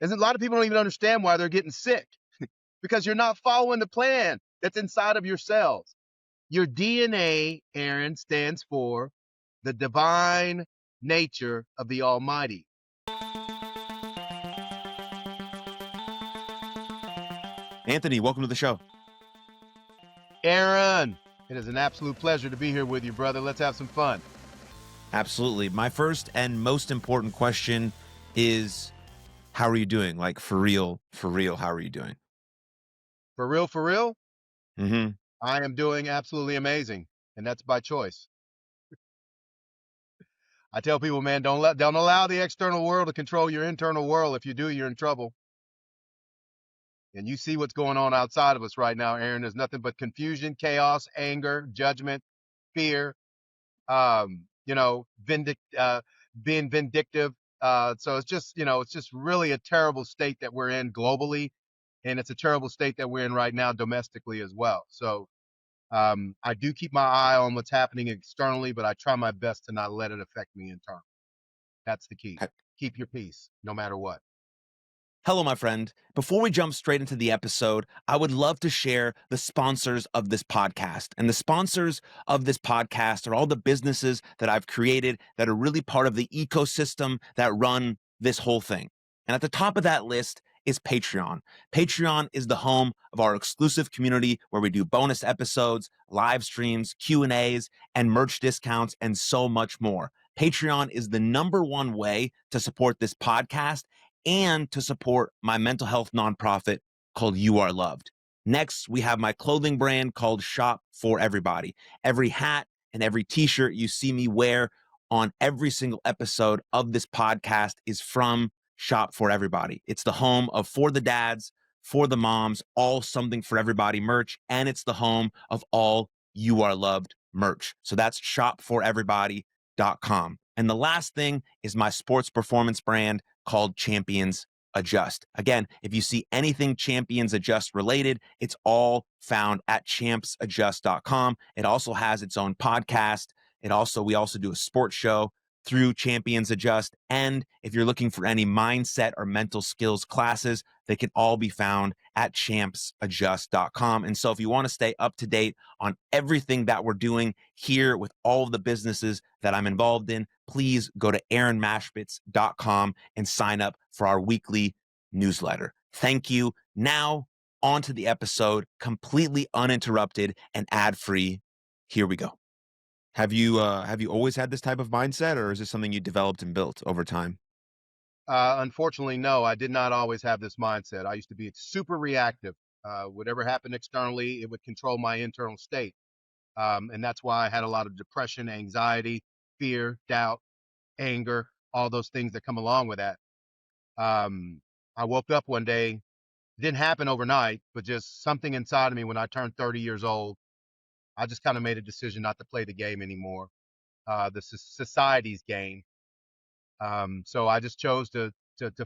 A lot of people don't even understand why they're getting sick because you're not following the plan that's inside of your cells. Your DNA, Aaron, stands for the divine nature of the Almighty. Anthony, welcome to the show. Aaron, it is an absolute pleasure to be here with you, brother. Let's have some fun. Absolutely. My first and most important question is, how are you doing? Like, for real, how are you doing? For real, for real, Mm-hmm. I am doing absolutely amazing, and that's by choice. I tell people, man, don't allow the external world to control your internal world. If you do, you're in trouble. And you see what's going on outside of us right now, Aaron. There's nothing but confusion, chaos, anger, judgment, fear, being vindictive. So it's just really a terrible state that we're in globally. And it's a terrible state that we're in right now domestically as well. So I do keep my eye on what's happening externally, but I try my best to not let it affect me internally. That's the key. Keep your peace no matter what. Hello, my friend. Before we jump straight into the episode, I would love to share the sponsors of this podcast. And the sponsors of this podcast are all the businesses that I've created that are really part of the ecosystem that run this whole thing. And at the top of that list is Patreon. Patreon is the home of our exclusive community where we do bonus episodes, live streams, Q&As, and merch discounts, and so much more. Patreon is the #1 way to support this podcast and to support my mental health nonprofit called You Are Loved. Next, we have my clothing brand called Shop for Everybody. Every hat and every t-shirt you see me wear on every single episode of this podcast is from Shop for Everybody. It's the home of For the Dads, For the Moms, all Something for Everybody merch, and it's the home of all You Are Loved merch. So that's shopforeverybody.com. And the last thing is my sports performance brand called Champions Adjust. Again, if you see anything Champions Adjust related, it's all found at champsadjust.com. It also has its own podcast. We also do a sports show through Champions Adjust. And if you're looking for any mindset or mental skills classes, they can all be found at champsadjust.com. And so if you want to stay up to date on everything that we're doing here with all of the businesses that I'm involved in, please go to aaronmashbitz.com and sign up for our weekly newsletter. Thank you. Now, on to the episode, completely uninterrupted and ad-free. Here we go. Have you always had this type of mindset, or is this something you developed and built over time? Unfortunately, no, I did not always have this mindset. I used to be super reactive. Whatever happened externally, it would control my internal state. And that's why I had a lot of depression, anxiety, fear, doubt, anger, all those things that come along with that. I woke up one day, it didn't happen overnight, but just something inside of me when I turned 30 years old, I just kind of made a decision not to play the game anymore, the society's game. So I just chose to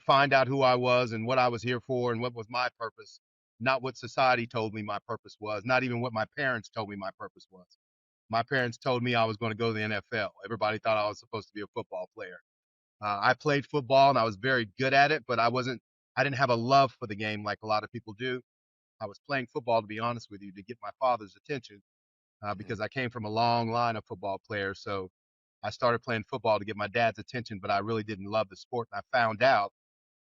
find out who I was and what I was here for and what was my purpose, not what society told me my purpose was, not even what my parents told me my purpose was. My parents told me I was going to go to the NFL. Everybody thought I was supposed to be a football player. I played football and I was very good at it, but I didn't have a love for the game like a lot of people do. I was playing football, to be honest with you, to get my father's attention because I came from a long line of football players. So I started playing football to get my dad's attention, but I really didn't love the sport. And I found out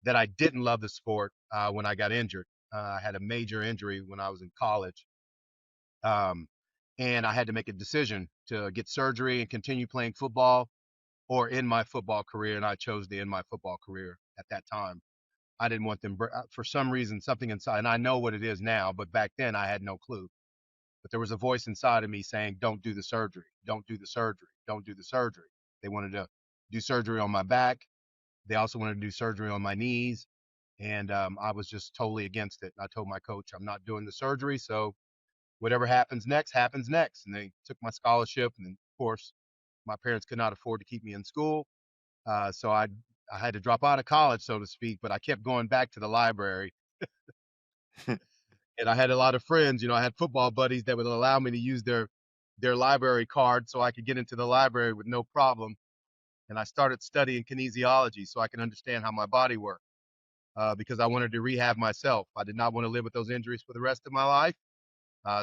that I didn't love the sport when I got injured. I had a major injury when I was in college. Um, and I had to make a decision to get surgery and continue playing football or end my football career. And I chose to end my football career at that time. I didn't want them, for some reason, something inside, and I know what it is now, but back then I had no clue. But there was a voice inside of me saying, don't do the surgery, don't do the surgery, don't do the surgery. They wanted to do surgery on my back. They also wanted to do surgery on my knees. And I was just totally against it. I told my coach, I'm not doing the surgery. So whatever happens next, happens next. And they took my scholarship. And then, of course, my parents could not afford to keep me in school. So I had to drop out of college, so to speak, but I kept going back to the library. And I had a lot of friends, I had football buddies that would allow me to use their library card so I could get into the library with no problem. And I started studying kinesiology so I can understand how my body worked. because I wanted to rehab myself. I did not want to live with those injuries for the rest of my life.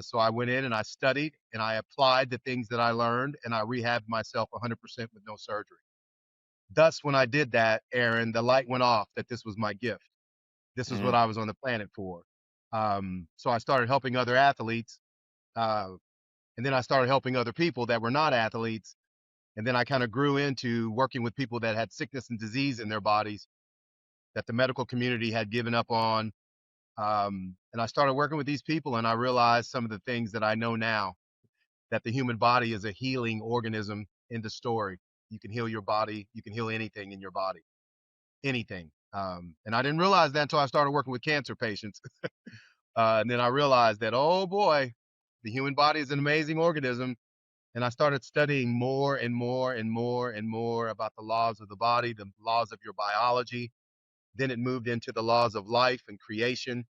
So I went in and I studied and I applied the things that I learned and I rehabbed myself 100% with no surgery. Thus, when I did that, Aaron, the light went off that this was my gift. This is what Mm, I was on the planet for. So I started helping other athletes. Uh, and then I started helping other people that were not athletes. And then I kind of grew into working with people that had sickness and disease in their bodies that the medical community had given up on. And I started working with these people and I realized some of the things that I know now, that the human body is a healing organism in the story. You can heal your body. You can heal anything in your body, anything. And I didn't realize that until I started working with cancer patients. And then I realized that, oh boy, the human body is an amazing organism. And I started studying more and more and more and more about the laws of the body, the laws of your biology. Then it moved into the laws of life and creation.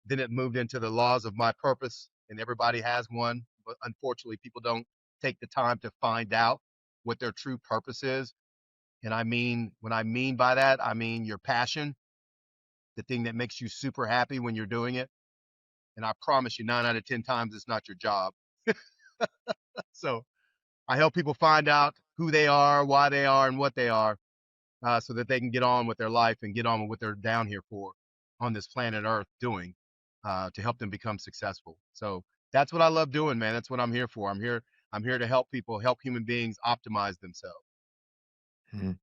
Then it moved into the laws of my purpose, and everybody has one. But unfortunately, people don't take the time to find out what their true purpose is. And I mean, when I mean by that, I mean your passion, the thing that makes you super happy when you're doing it. And I promise you, 9 out of 10 times, it's not your job. So I help people find out who they are, why they are, and what they are, so that they can get on with their life and get on with what they're down here for on this planet Earth doing, to help them become successful. So that's what I love doing, man. That's what I'm here for. I'm here to help people, help human beings optimize themselves. mm.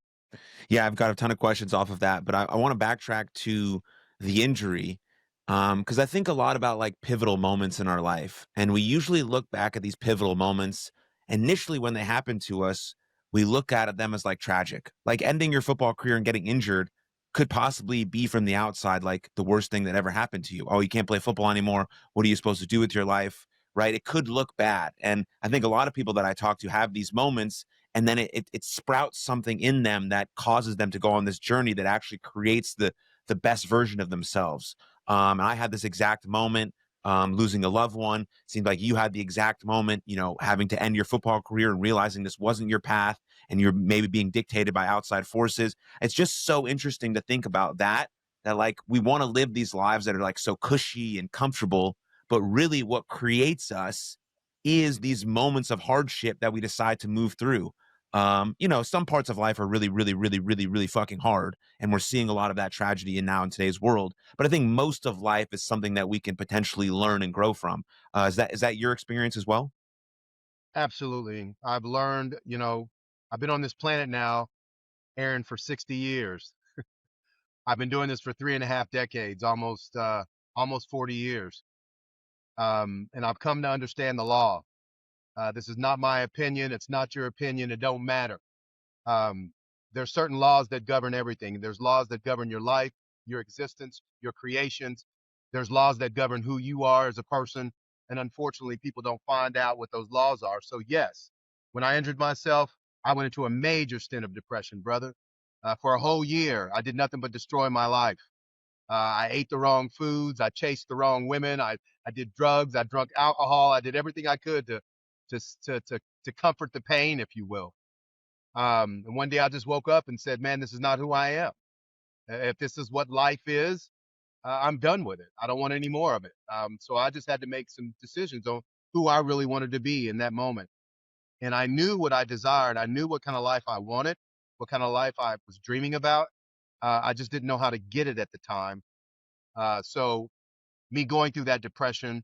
Yeah, I've got a ton of questions off of that, but I want to backtrack to the injury because I think a lot about like pivotal moments in our life. And we usually look back at these pivotal moments initially when they happen to us, we look at them as like tragic. Like ending your football career and getting injured could possibly be from the outside like the worst thing that ever happened to you. Oh, you can't play football anymore. What are you supposed to do with your life? Right? It could look bad. And I think a lot of people that I talk to have these moments and then it sprouts something in them that causes them to go on this journey that actually creates the best version of themselves. And I had this exact moment losing a loved one. Seemed like you had the exact moment, you know, having to end your football career and realizing this wasn't your path and you're maybe being dictated by outside forces. It's just so interesting to think about that, that like we want to live these lives that are like so cushy and comfortable, but really what creates us is these moments of hardship that we decide to move through. You know, some parts of life are really, really, really, really, really fucking hard. And we're seeing a lot of that tragedy in now in today's world. But I think most of life is something that we can potentially learn and grow from. Is that your experience as well? Absolutely. I've learned, I've been on this planet now, Aaron, for 60 years. I've been doing this for 3.5 decades, almost 40 years. And I've come to understand the law. This is not my opinion. It's not your opinion. It don't matter. Um, there's certain laws that govern everything. There's laws that govern your life, your existence, your creations. There's laws that govern who you are as a person. And unfortunately, people don't find out what those laws are. So, yes, when I injured myself, I went into a major stint of depression, brother. For a whole year, I did nothing but destroy my life. I ate the wrong foods. I chased the wrong women. I did drugs. I drank alcohol. I did everything I could to comfort the pain, if you will. And one day I just woke up and said, man, this is not who I am. If this is what life is, I'm done with it. I don't want any more of it. So I just had to make some decisions on who I really wanted to be in that moment. And I knew what I desired. I knew what kind of life I wanted, what kind of life I was dreaming about. I just didn't know how to get it at the time. So me going through that depression,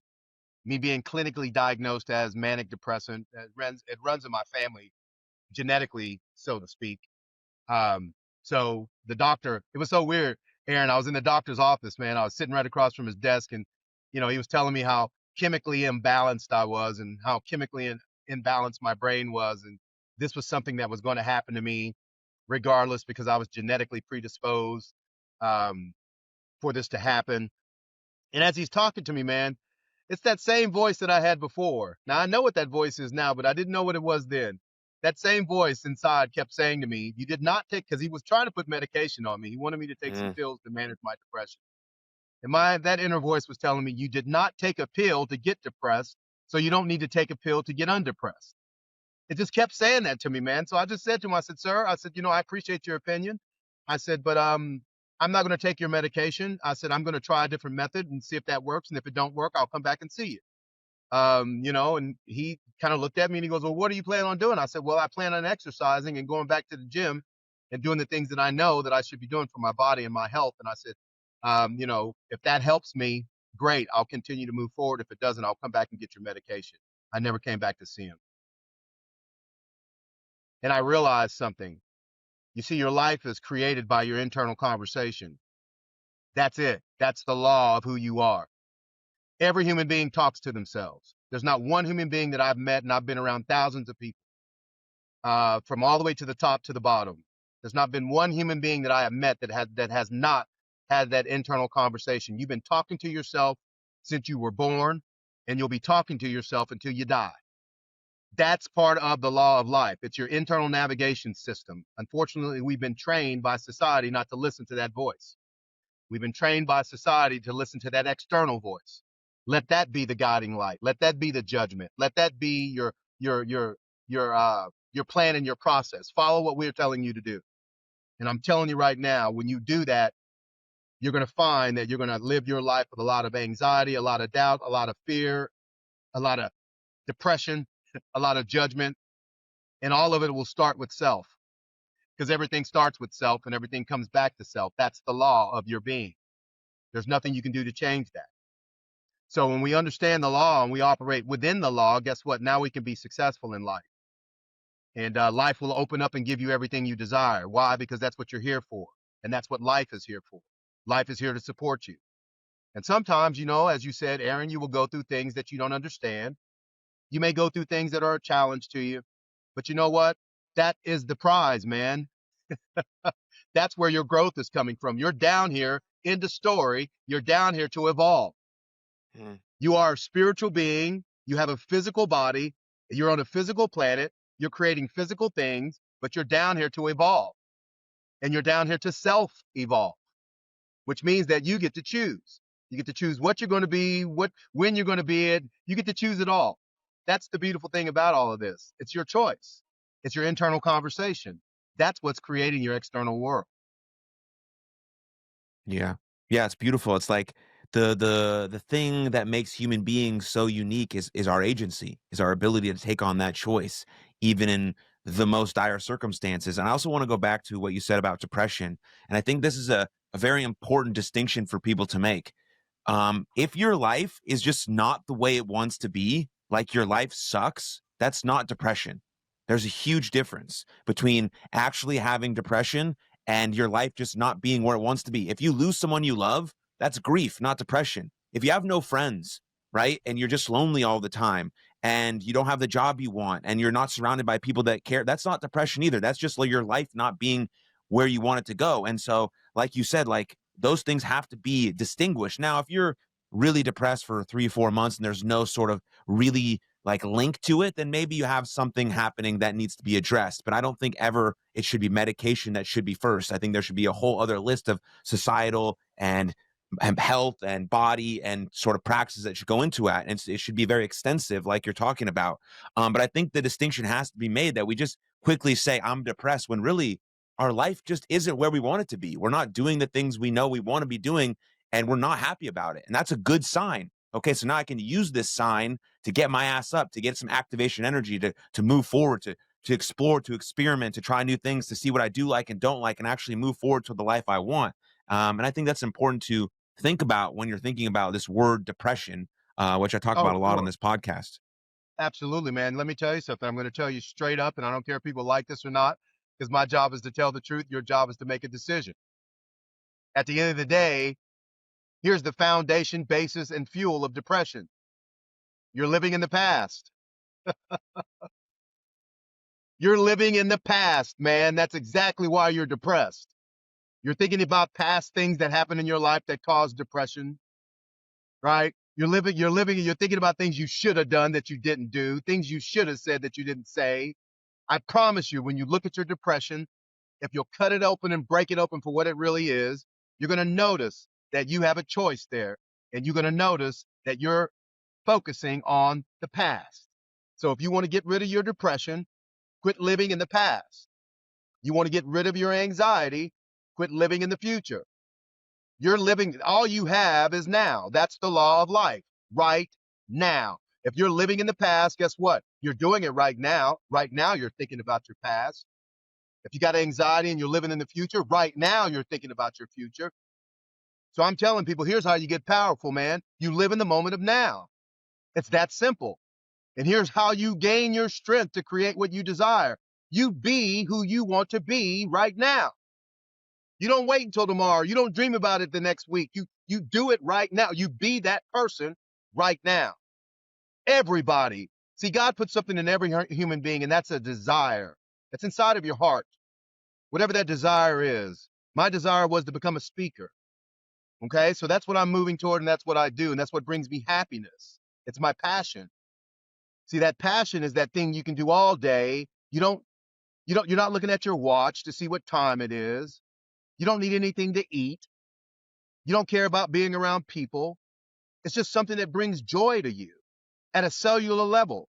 me being clinically diagnosed as manic depressant, it runs in my family genetically, so to speak. Um, so the doctor, it was so weird, Aaron. I was in the doctor's office, man. I was sitting right across from his desk, and he was telling me how chemically imbalanced I was, and how chemically imbalanced my brain was, and this was something that was going to happen to me regardless because I was genetically predisposed um, for this to happen. And as he's talking to me, man, it's that same voice that I had before. Now I know what that voice is now, but I didn't know what it was then. That same voice inside kept saying to me, "You did not take," because he was trying to put medication on me. He wanted me to take some Mm, pills to manage my depression. And that inner voice was telling me, "You did not take a pill to get depressed, so you don't need to take a pill to get undepressed." It just kept saying that to me, man. So I just said to him, I said, "Sir," I said, "I appreciate your opinion." I said, "But I'm not going to take your medication. I said, I'm going to try a different method and see if that works. And if it don't work, I'll come back and see you. And he kind of looked at me and he goes, well, what are you planning on doing? I said, well, I plan on exercising and going back to the gym and doing the things that I know that I should be doing for my body and my health. And I said, if that helps me, great. I'll continue to move forward. If it doesn't, I'll come back and get your medication. I never came back to see him. And I realized something. You see, your life is created by your internal conversation. That's it. That's the law of who you are. Every human being talks to themselves. There's not one human being that I've met, and I've been around thousands of people, from all the way to the top to the bottom. There's not been one human being that I have met that has not had that internal conversation. You've been talking to yourself since you were born, and you'll be talking to yourself until you die. That's part of the law of life. It's your internal navigation system. Unfortunately, we've been trained by society not to listen to that voice. We've been trained by society to listen to that external voice. Let that be the guiding light. Let that be the judgment. Let that be your plan and your process. Follow what we're telling you to do. And I'm telling you right now, when you do that, you're going to find that you're going to live your life with a lot of anxiety, a lot of doubt, a lot of fear, a lot of depression, a lot of judgment, and all of it will start with self, because everything starts with self and everything comes back to self. That's the law of your being. There's nothing you can do to change that. So when we understand the law and we operate within the law, guess what? Now we can be successful in life. And life will open up and give you everything you desire. Why? Because that's what you're here for. And that's what life is here for. Life is here to support you. And sometimes, as you said, Aaron, you will go through things that you don't understand. You may go through things that are a challenge to you. But you know what? That is the prize, man. That's where your growth is coming from. You're down here in the story. You're down here to evolve. Mm. You are a spiritual being. You have a physical body. You're on a physical planet. You're creating physical things, but you're down here to evolve. And you're down here to self-evolve, which means that you get to choose. You get to choose what you're going to be, when you're going to be it. You get to choose it all. That's the beautiful thing about all of this. It's your choice. It's your internal conversation. That's what's creating your external world. Yeah. Yeah, it's beautiful. It's like the thing that makes human beings so unique is our agency, is our ability to take on that choice, even in the most dire circumstances. And I also want to go back to what you said about depression. And I think this is a very important distinction for people to make. If your life is just not the way it wants to be, like your life sucks, that's not depression. There's a huge difference between actually having depression and your life just not being where it wants to be. If you lose someone you love, that's grief, not depression. If you have no friends, right, and you're just lonely all the time and you don't have the job you want and you're not surrounded by people that care, that's not depression either. That's just like your life not being where you want it to go. And so, like you said, like those things have to be distinguished. Now, if you're really depressed for 3 or 4 months and there's no sort of really like link to it, then maybe you have something happening that needs to be addressed. But I don't think ever it should be medication that should be first. I think there should be a whole other list of societal and health and body and sort of practices that should go into it. And it should be very extensive, like you're talking about. But I think the distinction has to be made that we just quickly say, I'm depressed, when really our life just isn't where we want it to be. We're not doing the things we know we want to be doing, and we're not happy about it. And that's a good sign. Okay, so now I can use this sign to get my ass up, to get some activation energy, to move forward, to explore, to experiment, to try new things, to see what I do like and don't like, and actually move forward to the life I want. And I think that's important to think about when you're thinking about this word depression, which I talk Oh, about a lot on sure. this podcast. Absolutely, man. Let me tell you something. I'm going to tell you straight up, and I don't care if people like this or not, because my job is to tell the truth. Your job is to make a decision. At the end of the day, here's the foundation, basis, and fuel of depression. You're living in the past. You're living in the past, man. That's exactly why you're depressed. You're thinking about past things that happened in your life that caused depression, right? You're thinking about things you should have done that you didn't do, things you should have said that you didn't say. I promise you, when you look at your depression, if you'll cut it open and break it open for what it really is, you're going to notice that you have a choice there. And you're going to notice that you're focusing on the past. So if you want to get rid of your depression, quit living in the past. You want to get rid of your anxiety, quit living in the future. You're living, all you have is now. That's the law of life, right now. If you're living in the past, guess what? You're doing it right now. Right now, you're thinking about your past. If you got anxiety and you're living in the future, right now, you're thinking about your future. So I'm telling people, here's how you get powerful, man. You live in the moment of now. It's that simple. And here's how you gain your strength to create what you desire. You be who you want to be right now. You don't wait until tomorrow. You don't dream about it the next week. You do it right now. You be that person right now. Everybody. See, God put something in every human being, and that's a desire. That's inside of your heart. Whatever that desire is. My desire was to become a speaker. Okay? So that's what I'm moving toward, and that's what I do, and that's what brings me happiness. It's my passion. See, that passion is that thing you can do all day. You're not looking at your watch to see what time it is. You don't need anything to eat. You don't care about being around people. It's just something that brings joy to you at a cellular level.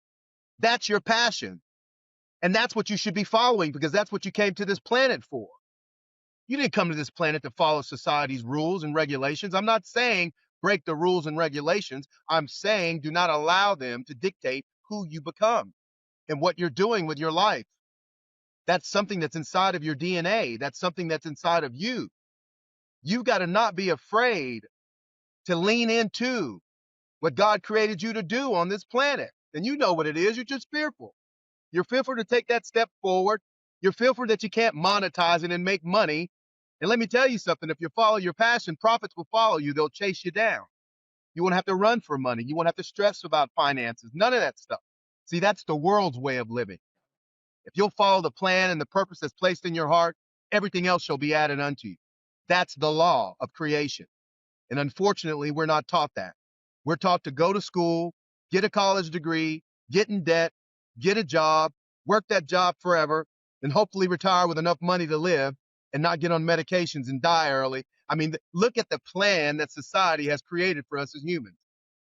That's your passion. And that's what you should be following because that's what you came to this planet for. You didn't come to this planet to follow society's rules and regulations. I'm not saying break the rules and regulations. I'm saying do not allow them to dictate who you become and what you're doing with your life. That's something that's inside of your DNA. That's something that's inside of you. You've got to not be afraid to lean into what God created you to do on this planet. And you know what it is. You're just fearful. You're fearful to take that step forward. You're fearful that you can't monetize it and make money. And let me tell you something. If you follow your passion, profits will follow you. They'll chase you down. You won't have to run for money. You won't have to stress about finances. None of that stuff. See, that's the world's way of living. If you'll follow the plan and the purpose that's placed in your heart, everything else shall be added unto you. That's the law of creation. And unfortunately, we're not taught that. We're taught to go to school, get a college degree, get in debt, get a job, work that job forever, and hopefully retire with enough money to live and not get on medications and die early. I mean, look at the plan that society has created for us as humans.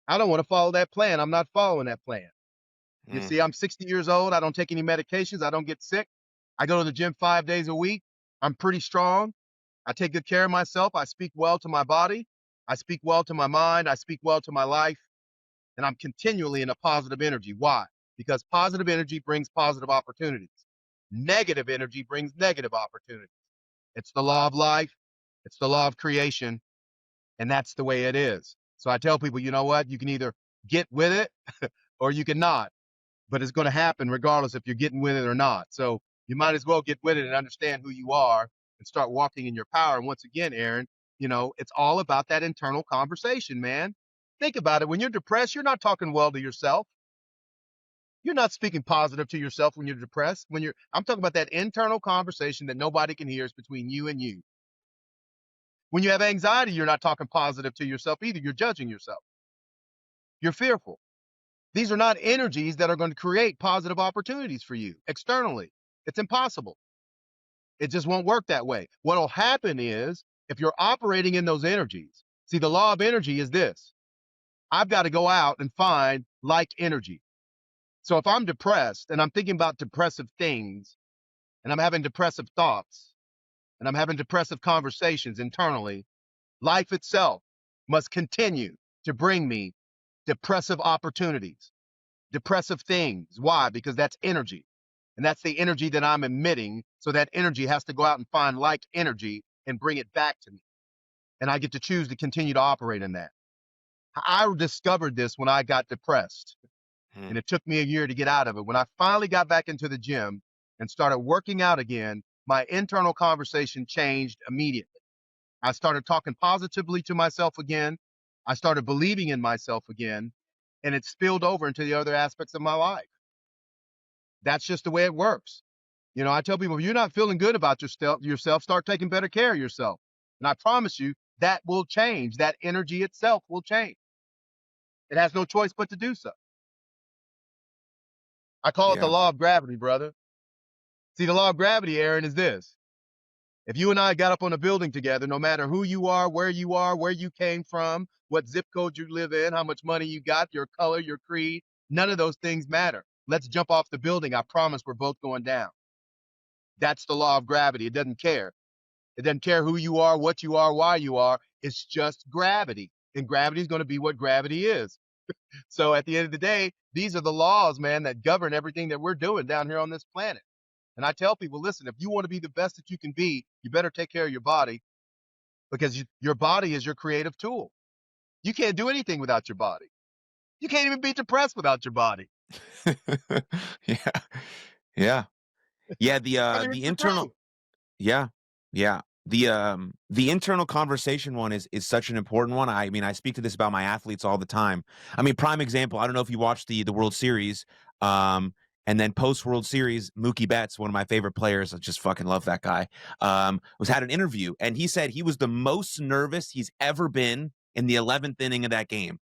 I don't want to follow that plan. I'm not following that plan. You Mm, see, I'm 60 years old. I don't take any medications. I don't get sick. I go to the gym 5 days a week. I'm pretty strong. I take good care of myself. I speak well to my body. I speak well to my mind. I speak well to my life. And I'm continually in a positive energy. Why? Because positive energy brings positive opportunities. Negative energy brings negative opportunities. It's the law of life. It's the law of creation. And that's the way it is. So I tell people, you know what? You can either get with it or you can not, but it's going to happen regardless if you're getting with it or not. So you might as well get with it and understand who you are and start walking in your power. And once again, Aaron, it's all about that internal conversation, man. Think about it. When you're depressed, you're not talking well to yourself. You're not speaking positive to yourself when you're depressed. I'm talking about that internal conversation that nobody can hear is between you and you. When you have anxiety, you're not talking positive to yourself either. You're judging yourself. You're fearful. These are not energies that are going to create positive opportunities for you externally. It's impossible. It just won't work that way. What will happen is if you're operating in those energies, see, the law of energy is this: I've got to go out and find like energy. So if I'm depressed and I'm thinking about depressive things and I'm having depressive thoughts and I'm having depressive conversations internally, life itself must continue to bring me depressive opportunities, depressive things. Why? Because that's energy. And that's the energy that I'm emitting. So that energy has to go out and find like energy and bring it back to me. And I get to choose to continue to operate in that. I discovered this when I got depressed. mm, And it took me a year to get out of it. When I finally got back into the gym and started working out again, my internal conversation changed immediately. I started talking positively to myself again. I started believing in myself again. And it spilled over into the other aspects of my life. That's just the way it works. I tell people, if you're not feeling good about yourself, start taking better care of yourself. And I promise you, that will change. That energy itself will change. It has no choice but to do so. I call it the yeah. law of gravity, brother. See, the law of gravity, Aaron, is this. If you and I got up on a building together, no matter who you are, where you came from, what zip code you live in, how much money you got, your color, your creed, none of those things matter. Let's jump off the building. I promise we're both going down. That's the law of gravity. It doesn't care. It doesn't care who you are, what you are, why you are. It's just gravity. And gravity is going to be what gravity is. So at the end of the day, these are the laws, man, that govern everything that we're doing down here on this planet. And I tell people, listen, if you want to be the best that you can be, you better take care of your body because your body is your creative tool. You can't do anything without your body. You can't even be depressed without your body. Yeah. Yeah. Yeah, I mean, the it's the internal. truth. Yeah. Yeah. The internal conversation one is such an important one. I mean, I speak to this about my athletes all the time. I mean, prime example, I don't know if you watched the World Series, um, and then post World Series, Mookie Betts, one of my favorite players, I just fucking love that guy, was had an interview, and he said he was the most nervous he's ever been in the 11th inning of that game.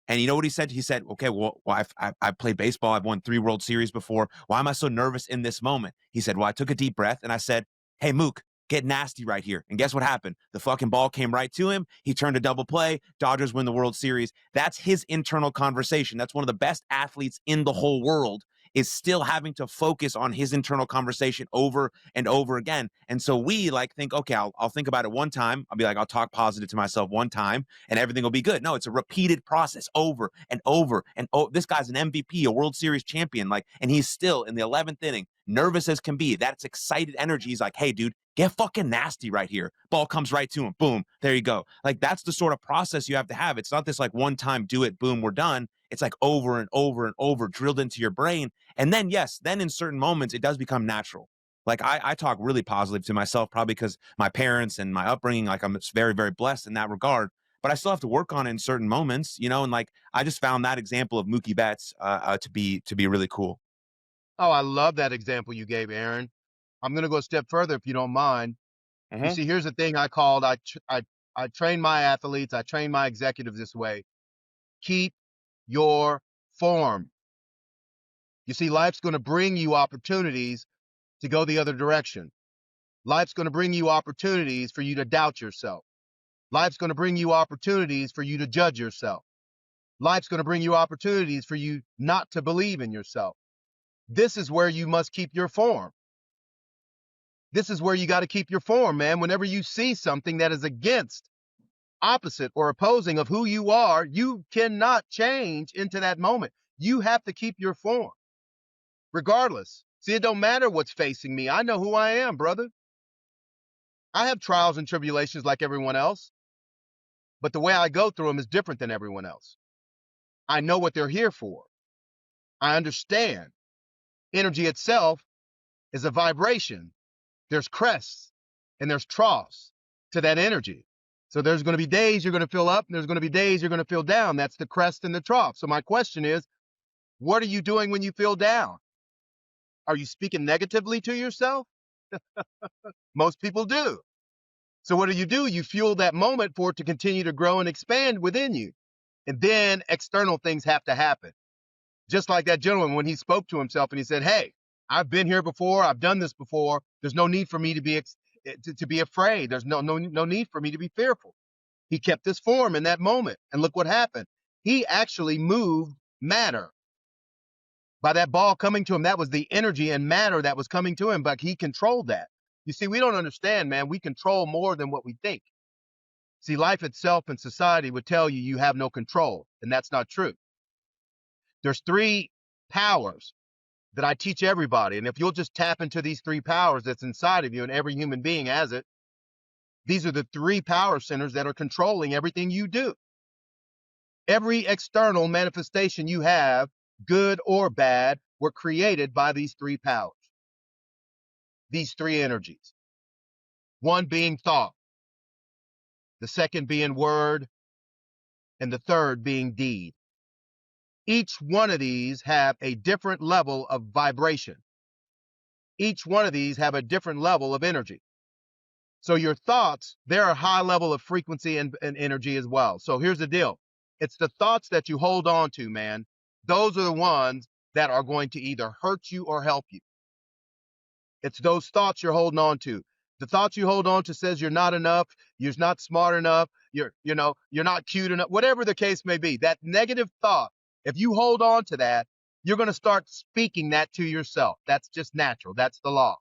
And you know what he said? He said, okay, well I've played baseball. I've won 3 World Series before. Why am I so nervous in this moment? He said, well, I took a deep breath and I said, hey, Mook, get nasty right here. And guess what happened? The fucking ball came right to him. He turned a double play. Dodgers win the World Series. That's his internal conversation. That's one of the best athletes in the whole world, is still having to focus on his internal conversation over and over again. And so we like think, okay, I'll think about it one time. I'll be like, I'll talk positive to myself one time and everything will be good. No, it's a repeated process over and over. And this guy's an MVP, a World Series champion, like, and he's still in the 11th inning, nervous as can be. That's excited energy. He's like, hey, dude, get fucking nasty right here. Ball comes right to him. Boom. There you go. Like, that's the sort of process you have to have. It's not this like one time, do it, boom, we're done. It's like over and over and over drilled into your brain. And then, yes, then in certain moments, it does become natural. Like I talk really positive to myself, probably because my parents and my upbringing, like I'm very, very blessed in that regard. But I still have to work on it in certain moments, you know. And like I just found that example of Mookie Betts to be really cool. Oh, I love that example you gave, Aaron. I'm going to go a step further if you don't mind. You Mm-hmm. see, here's the thing I called, I train my athletes, I train my executives this way. Keep your form. You see, life's going to bring you opportunities to go the other direction. Life's going to bring you opportunities for you to doubt yourself. Life's going to bring you opportunities for you to judge yourself. Life's going to bring you opportunities for you not to believe in yourself. This is where you must keep your form. This is where you got to keep your form, man. Whenever you see something that is against, opposite, or opposing of who you are, you cannot change into that moment. You have to keep your form, regardless. See, it don't matter what's facing me. I know who I am, brother. I have trials and tribulations like everyone else, but the way I go through them is different than everyone else. I know what they're here for. I understand. Energy itself is a vibration. There's crests and there's troughs to that energy. So there's going to be days you're going to feel up and there's going to be days you're going to feel down. That's the crest and the trough. So my question is, what are you doing when you feel down? Are you speaking negatively to yourself? Most people do. So what do? You fuel that moment for it to continue to grow and expand within you. And then external things have to happen. Just like that gentleman when he spoke to himself and he said, hey, I've been here before. I've done this before. There's no need for me to be afraid. There's no need for me to be fearful. He kept his form in that moment. And look what happened. He actually moved matter. By that ball coming to him, that was the energy and matter that was coming to him, but he controlled that. You see, we don't understand, man. We control more than what we think. See, life itself and society would tell you you have no control, and that's not true. There's 3 powers that I teach everybody, and if you'll just tap into these 3 powers that's inside of you, and every human being has it, these are the 3 power centers that are controlling everything you do. Every external manifestation you have, good or bad, were created by these 3 powers, these 3 energies. One being thought, the second being word, and the third being deed. Each one of these have a different level of vibration. Each one of these have a different level of energy. So your thoughts, they're a high level of frequency and energy as well. So here's the deal. It's the thoughts that you hold on to, man. Those are the ones that are going to either hurt you or help you. It's those thoughts you're holding on to. The thoughts you hold on to says you're not enough, you're not smart enough, you're not cute enough, whatever the case may be. That negative thought, if you hold on to that, you're going to start speaking that to yourself. That's just natural. That's the law.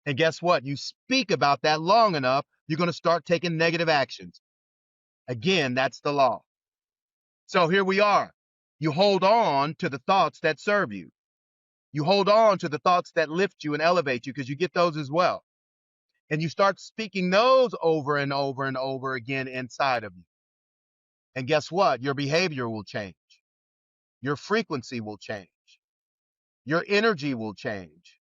And guess what? You speak about that long enough, you're going to start taking negative actions. Again, that's the law. So here we are. You hold on to the thoughts that serve you. You hold on to the thoughts that lift you and elevate you because you get those as well. And you start speaking those over and over and over again inside of you. And guess what? Your behavior will change. Your frequency will change. Your energy will change.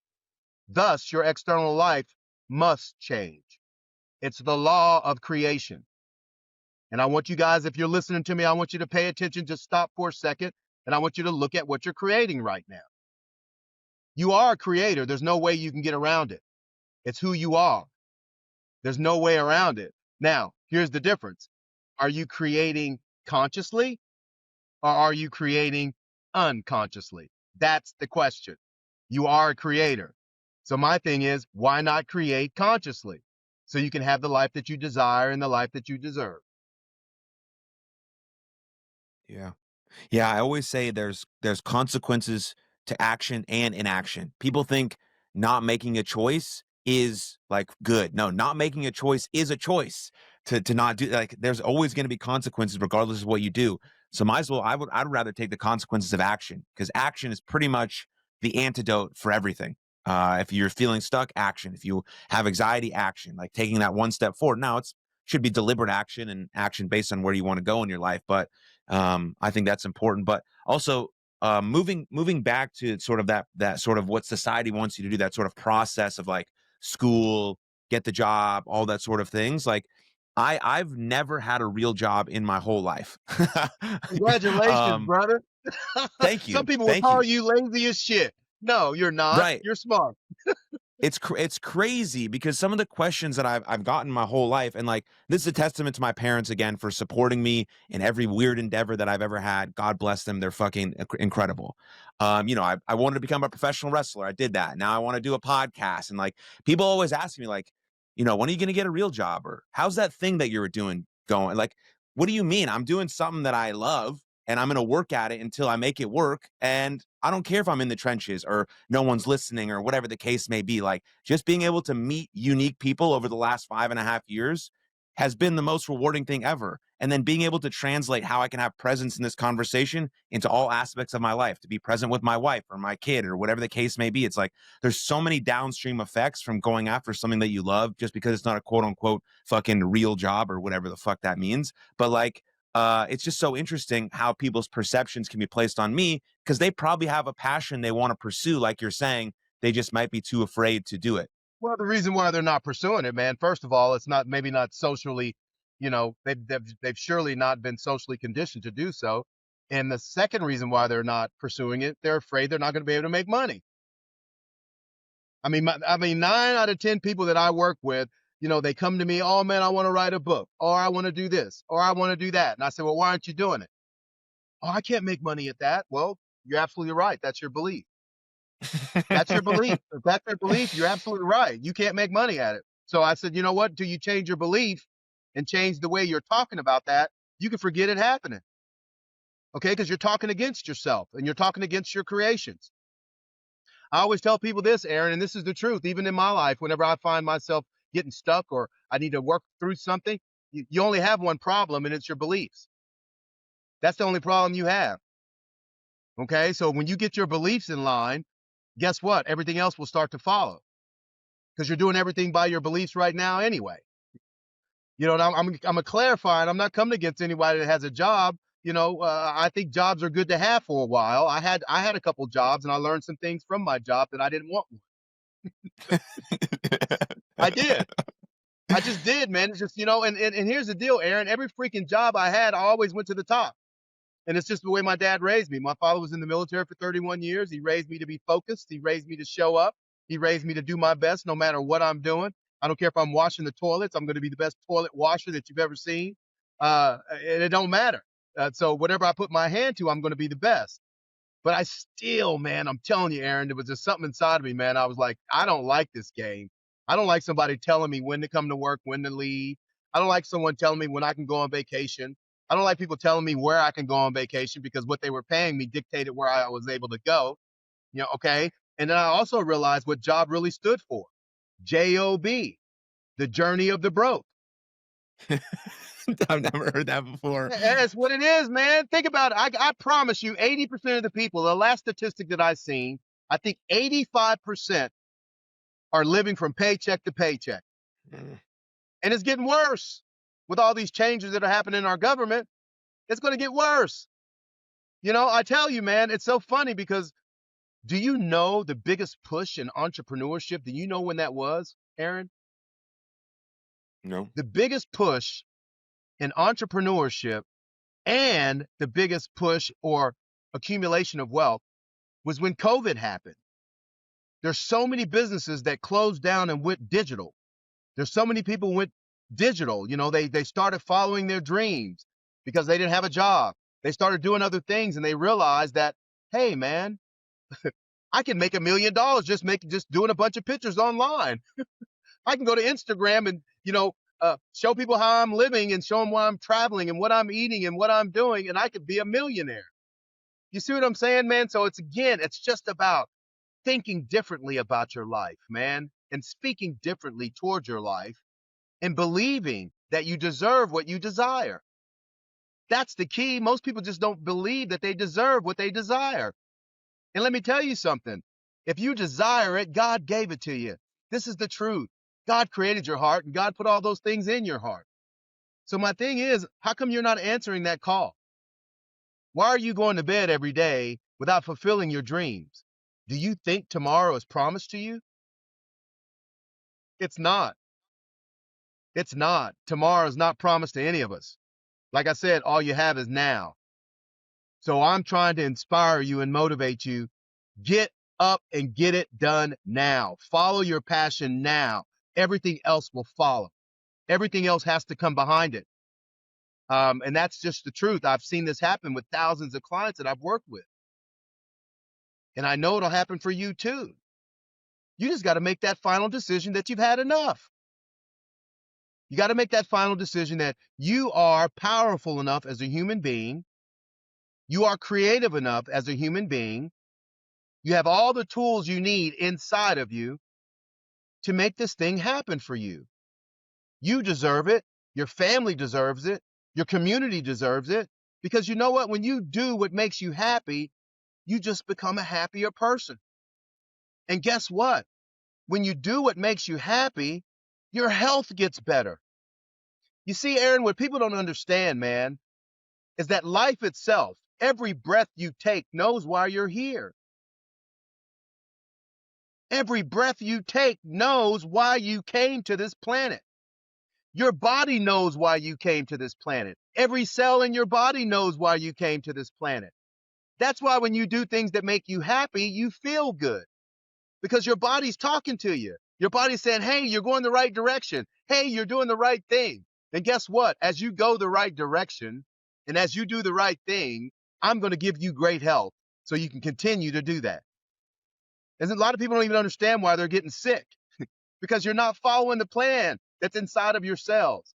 Thus, your external life must change. It's the law of creation. And I want you guys, if you're listening to me, I want you to pay attention. Just stop for a second. And I want you to look at what you're creating right now. You are a creator. There's no way you can get around it. It's who you are. There's no way around it. Now, here's the difference. Are you creating consciously or are you creating unconsciously? That's the question. You are a creator. So my thing is, why not create consciously so you can have the life that you desire and the life that you deserve? Yeah. Yeah, I always say there's consequences to action and inaction. People think not making a choice is like good. No, not making a choice is a choice to not do like there's always going to be consequences regardless of what you do. So might as well I'd rather take the consequences of action because action is pretty much the antidote for everything. If you're feeling stuck, action. If you have anxiety, action. Like taking that one step forward. Now it's should be deliberate action and action based on where you want to go in your life, but I think that's important. But also, moving back to sort of that sort of what society wants you to do, that sort of process of like school, get the job, all that sort of things. Like I've never had a real job in my whole life. Congratulations, um, brother. thank Some you, people will thank call you. you lazy as shit. No, you're not. Right. You're smart. It's crazy because some of the questions that I've gotten my whole life, and like this is a testament to my parents again for supporting me in every weird endeavor that I've ever had. God bless them; they're fucking incredible. I wanted to become a professional wrestler. I did that. Now I want to do a podcast, and like people always ask me, like, when are you going to get a real job, or how's that thing that you're doing going? Like, what do you mean? I'm doing something that I love and I'm going to work at it until I make it work. And I don't care if I'm in the trenches or no one's listening or whatever the case may be. Like just being able to meet unique people over the last 5.5 years has been the most rewarding thing ever. And then being able to translate how I can have presence in this conversation into all aspects of my life, to be present with my wife or my kid or whatever the case may be. It's like there's so many downstream effects from going after something that you love just because it's not a quote unquote fucking real job or whatever the fuck that means. But like, it's just so interesting how people's perceptions can be placed on me because they probably have a passion they want to pursue, like you're saying. They just might be too afraid to do it. Well, the reason why they're not pursuing it, man, first of all, it's not maybe not socially, they've surely not been socially conditioned to do so. And the second reason why they're not pursuing it, they're afraid they're not going to be able to make money. I mean, 9 out of 10 people that I work with, they come to me, oh man, I want to write a book, or I want to do this, or I want to do that. And I say, well, why aren't you doing it? Oh, I can't make money at that. Well, you're absolutely right. That's your belief. That's your belief. If that's your belief, you're absolutely right. You can't make money at it. So I said, you know what? Till you change your belief and change the way you're talking about that, you can forget it happening. Okay? Because you're talking against yourself and you're talking against your creations. I always tell people this, Aaron, and this is the truth. Even in my life, whenever I find myself getting stuck or I need to work through something, you only have one problem, and it's your beliefs. That's the only problem you have. Okay? So when you get your beliefs in line, guess what? Everything else will start to follow because you're doing everything by your beliefs right now anyway. And I'm a clarifying. I'm not coming against anybody that has a job. I think jobs are good to have for a while. I had a couple jobs and I learned some things from my job that I didn't want. I did. I just did, man. It's just, and here's the deal, Aaron. Every freaking job I had, I always went to the top. And it's just the way my dad raised me. My father was in the military for 31 years. He raised me to be focused. He raised me to show up. He raised me to do my best no matter what I'm doing. I don't care if I'm washing the toilets. I'm going to be the best toilet washer that you've ever seen. And it don't matter. So whatever I put my hand to, I'm going to be the best. But I still, man, I'm telling you, Aaron, there was just something inside of me, man. I was like, I don't like this game. I don't like somebody telling me when to come to work, when to leave. I don't like someone telling me when I can go on vacation. I don't like people telling me where I can go on vacation because what they were paying me dictated where I was able to go. Okay. And then I also realized what job really stood for. Job, the journey of the broke. I've never heard that before. That's what it is, man. Think about it. I promise you, 80% of the people, the last statistic that I've seen, I think 85% are living from paycheck to paycheck. Mm. And it's getting worse with all these changes that are happening in our government. It's going to get worse. I tell you, man, it's so funny because do you know the biggest push in entrepreneurship? Do you know when that was, Aaron? No. The biggest push in entrepreneurship and the biggest push or accumulation of wealth was when COVID happened. There's so many businesses that closed down and went digital. There's so many people went digital. They started following their dreams because they didn't have a job. They started doing other things and they realized that, hey, man, I can make $1 million just doing a bunch of pictures online. I can go to Instagram and, show people how I'm living and show them where I'm traveling and what I'm eating and what I'm doing, and I could be a millionaire. You see what I'm saying, man? So it's just about thinking differently about your life, man, and speaking differently towards your life and believing that you deserve what you desire. That's the key. Most people just don't believe that they deserve what they desire. And let me tell you something. If you desire it, God gave it to you. This is the truth. God created your heart and God put all those things in your heart. So my thing is, how come you're not answering that call? Why are you going to bed every day without fulfilling your dreams? Do you think tomorrow is promised to you? It's not. It's not. Tomorrow is not promised to any of us. Like I said, all you have is now. So I'm trying to inspire you and motivate you. Get up and get it done now. Follow your passion now. Everything else will follow. Everything else has to come behind it. And that's just the truth. I've seen this happen with thousands of clients that I've worked with. And I know it'll happen for you too. You just got to make that final decision that you've had enough. You got to make that final decision that you are powerful enough as a human being. You are creative enough as a human being. You have all the tools you need inside of you to make this thing happen for you. You deserve it. Your family deserves it. Your community deserves it. Because you know what? When you do what makes you happy, you just become a happier person. And guess what? When you do what makes you happy, your health gets better. You see, Aaron, what people don't understand, man, is that life itself, every breath you take knows why you're here. Every breath you take knows why you came to this planet. Your body knows why you came to this planet. Every cell in your body knows why you came to this planet. That's why when you do things that make you happy, you feel good because your body's talking to you. Your body's saying, hey, you're going the right direction. Hey, you're doing the right thing. And guess what? As you go the right direction and as you do the right thing, I'm going to give you great health so you can continue to do that. And a lot of people don't even understand why they're getting sick because you're not following the plan that's inside of your cells.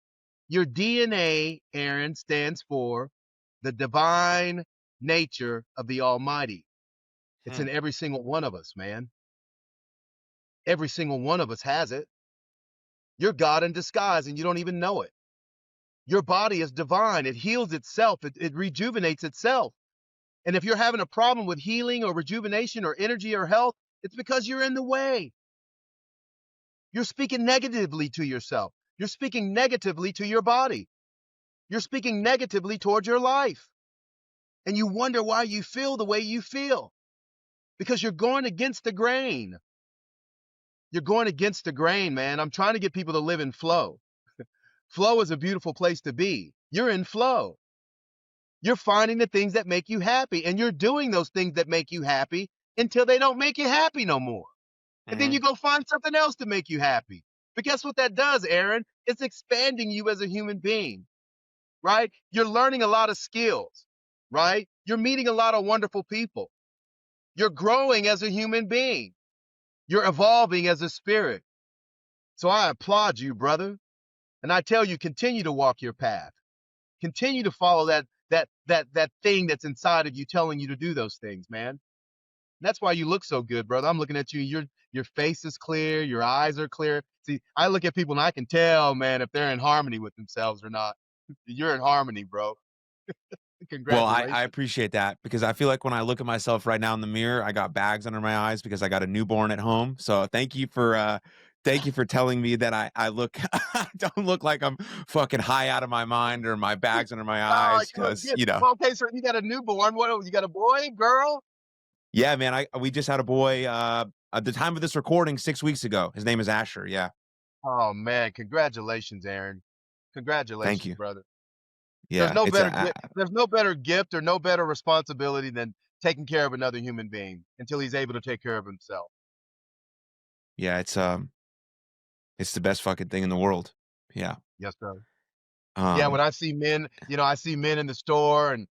Your DNA, Aaron, stands for the divine nature of the Almighty. It's in every single one of us, man. Every single one of us has it. You're God in disguise and you don't even know it. Your body is divine. It heals itself. It rejuvenates itself. And if you're having a problem with healing or rejuvenation or energy or health, it's because you're in the way. You're speaking negatively to yourself. You're speaking negatively to your body. You're speaking negatively towards your life. And you wonder why you feel the way you feel. Because you're going against the grain. You're going against the grain, man. I'm trying to get people to live in flow. Flow is a beautiful place to be. You're in flow. You're finding the things that make you happy, and you're doing those things that make you happy until they don't make you happy no more. And then you go find something else to make you happy. But guess what that does, Aaron? It's expanding you as a human being, right? You're learning a lot of skills, right? You're meeting a lot of wonderful people. You're growing as a human being. You're evolving as a spirit. So I applaud you, brother. And I tell you, continue to walk your path. Continue to follow that thing that's inside of you telling you to do those things, man. That's why you look so good, brother. I'm looking at you. Your face is clear. Your eyes are clear. See, I look at people and I can tell, man, if they're in harmony with themselves or not. You're in harmony, bro. Well, I Congratulations. appreciate that because I feel like when I look at myself right now in the mirror, I got bags under my eyes because I got a newborn at home. So thank you for telling me that I look I don't look like I'm fucking high out of my mind or my bags under my Oh, eyes you look because good. you know. Well, okay, so you got a newborn. What? You got a boy, girl? Yeah, man, I we just had a boy at the time of this recording 6 weeks ago. His name is Asher. Yeah. Oh man, congratulations, Aaron. Thank Congratulations, you. brother. There's Yeah, no it's better a gift. There's no better gift or no better responsibility than taking care of another human being until he's able to take care of himself. yeah, it's the best fucking thing in the world. Yeah. Yes, sir. Yeah, Um when I see men, I see men in the store and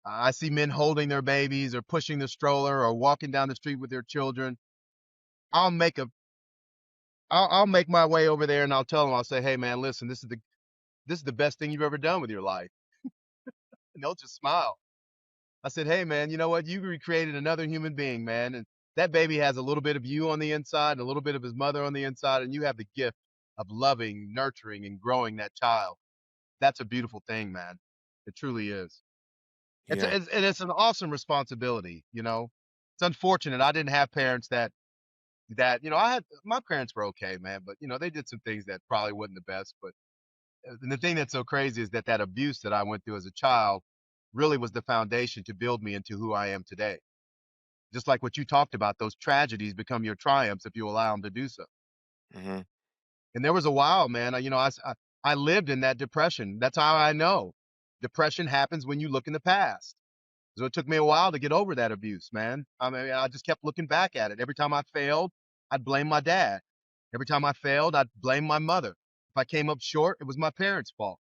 I see men holding their babies or pushing the stroller or walking down the street with their children. I'll make a I'll make my way over there and I'll tell them, I'll say, "Hey man, listen, this is the best thing you've ever done with your life." And they'll just smile. I said, "Hey man, you know what? You recreated another human being, man, and that baby has a little bit of you on the inside and a little bit of his mother on the inside, and you have the gift of loving, nurturing, and growing that child. That's a beautiful thing, man. It truly is. yeah. And it's an awesome responsibility. It's unfortunate I didn't have parents that I had. My parents were okay, man, but they did some things that probably wasn't the best. But and the thing that's so crazy is that abuse that I went through as a child really was the foundation to build me into who I am today. Just like what you talked about, those tragedies become your triumphs if you allow them to do so. Mhm. And there was a while, man, I lived in that depression. That's how I know depression happens when you look in the past. So it took me a while to get over that abuse, man. I mean, I just kept looking back at it. Every time I failed, I'd blame my dad. Every time I failed, I'd blame my mother. If I came up short, it was my parents' fault.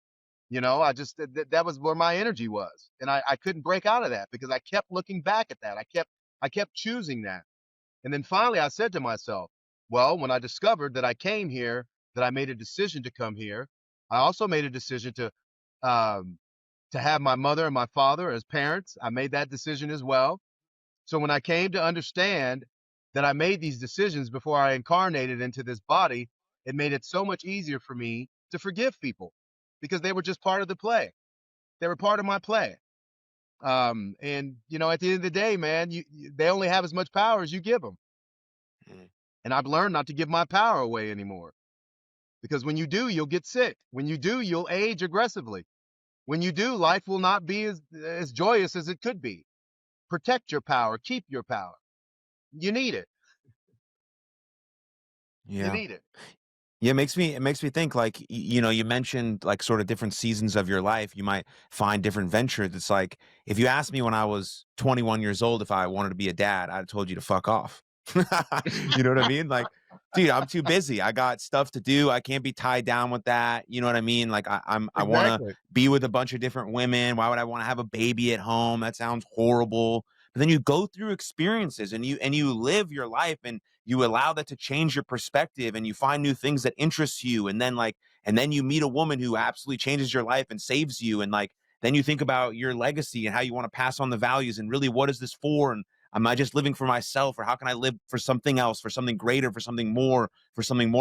I just that was where my energy was, and I couldn't break out of that because I kept looking back at that. I kept choosing that. And then finally I said to myself, well, when I discovered that I came here, that I made a decision to come here, I also made a decision um, to have my mother and my father as parents. I made that decision as well. So when I came to understand that I made these decisions before I incarnated into this body, it made it so much easier for me to forgive people because they were just part of the play. They were part of my play. And at the end of the day, man, they only have as much power as you give them. Mhm. And I've learned not to give my power away anymore because when you do, you'll get sick. When you do, you'll age aggressively. When you do, life will not be as joyous as it could be. Protect your power, keep your power. You need it. You Yeah. need it. Yeah, it makes me think like you mentioned like sort of different seasons of your life. You might find different ventures. It's like if you asked me when I was 21 years old if I wanted to be a dad, I'd have told you to fuck off. You know what I mean? Like, dude, I'm too busy. I got stuff to do. I can't be tied down with that. You know what I mean? Like I want to Exactly. be with a bunch of different women. Why would I want to have a baby at home? That sounds horrible. But then you go through experiences and you live your life and you allow that to change your perspective and you find new things that interest you and then you meet a woman who absolutely changes your life and saves you and like then you think about your legacy and how you want to pass on the values and really what is this for and am I just living for myself or how can I live for something else for something greater for something more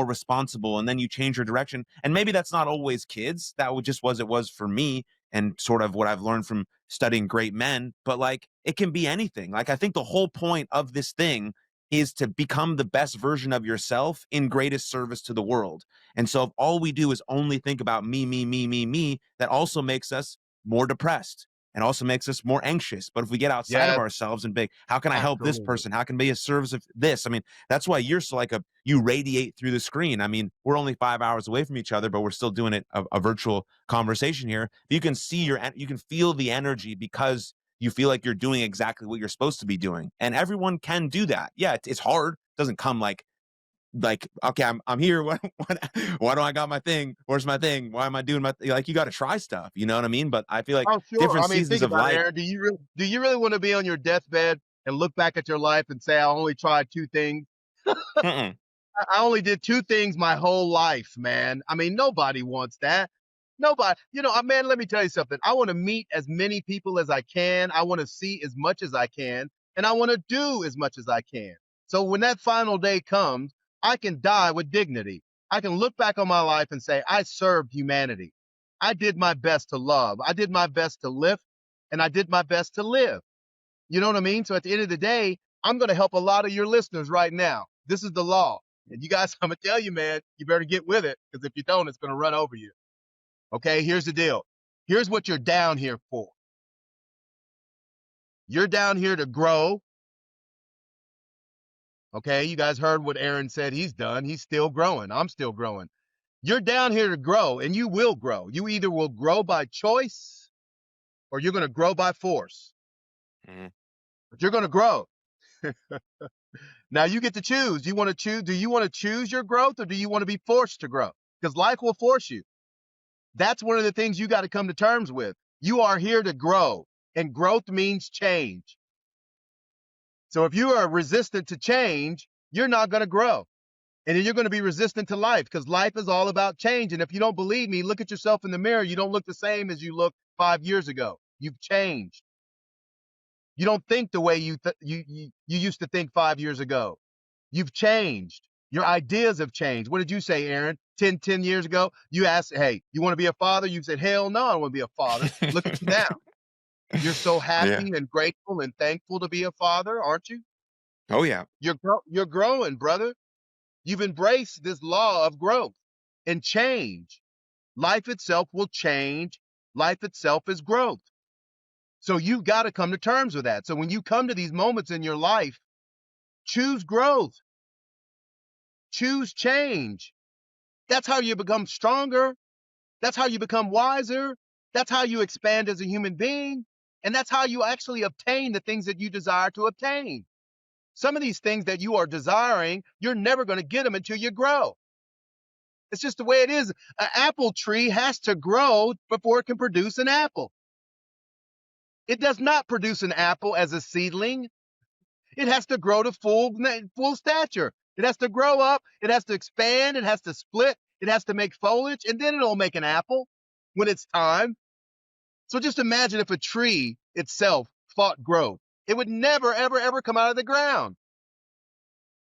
responsible and then you change your direction and maybe that's not always kids that would just was it was for me and sort of what I've learned from studying great men but like it can be anything like I think the whole point of this thing is to become the best version of yourself in greatest service to the world. And so if all we do is only think about me, that also makes us more depressed and also makes us more anxious. But if we get outside of Yes, ourselves and think, how can I help this absolutely. person? How can I be a service of this? I mean, that's why you're so like you radiate through the screen. I mean, we're only 5 hours away from each other, but we're still doing it a virtual conversation here. You can you can feel the energy because you feel like you're doing exactly what you're supposed to be doing. And everyone can do that. Yeah, it's hard. It doesn't come like okay, I'm here. Why don't I got my thing? Where's my thing? Why am I doing my like? You got to try stuff. You know what I mean? But I feel like Oh, sure. different I mean, seasons think of about it, life. Aaron. Do you really want to be on your deathbed and look back at your life and say, I only tried two things? Mm-mm. I only did two things my whole life, man. I mean, nobody wants that. Nobody, man, let me tell you something. I want to meet as many people as I can. I want to see as much as I can. and I want to do as much as I can. So when that final day comes, I can die with dignity. I can look back on my life and say, I served humanity. I did my best to love. I did my best to lift, and I did my best to live. You know what I mean? So at the end of the day, I'm going to help a lot of your listeners right now. This is the law. And you guys, I'm going to tell you, man, you better get with it, because if you don't, it's going to run over you. Okay, here's the deal. Here's what you're down here for. You're down here to grow. Okay, you guys heard what Aaron said he's done. He's still growing. I'm still growing. You're down here to grow, and you will grow. You either will grow by choice or you're going to grow by force. Mhm. But you're going to grow. Now you get to choose. You want to choose? Do you want to choose your growth, or do you want to be forced to grow? Because life will force you. That's one of the things you got to come to terms with. You are here to grow, and growth means change. So if you are resistant to change, you're not going to grow. And then you're going to be resistant to life, because life is all about change. And if you don't believe me, look at yourself in the mirror. You don't look the same as you looked 5 years ago. You've changed. You don't think the way you used to think 5 years ago. You've changed. Your ideas have changed. What did you say, Aaron? 10 years ago, you asked, hey, you want to be a father? You said, hell no, I don't want to be a father. Look at you now. You're so Yeah. happy and grateful and thankful to be a father, aren't you? Oh, yeah. You're growing, brother. You've embraced this law of growth and change. Life itself will change. Life itself is growth. So you've got to come to terms with that. So when you come to these moments in your life, choose growth, choose change. That's how you become stronger. That's how you become wiser. That's how you expand as a human being. And that's how you actually obtain the things that you desire to obtain. Some of these things that you are desiring, you're never going to get them until you grow. It's just the way it is. An apple tree has to grow before it can produce an apple. It does not produce an apple as a seedling. It has to grow to full stature. It has to grow up. It has to expand. It has to split. It has to make foliage, and then it'll make an apple when it's time. So just imagine if a tree itself fought growth. It would never, ever, ever come out of the ground.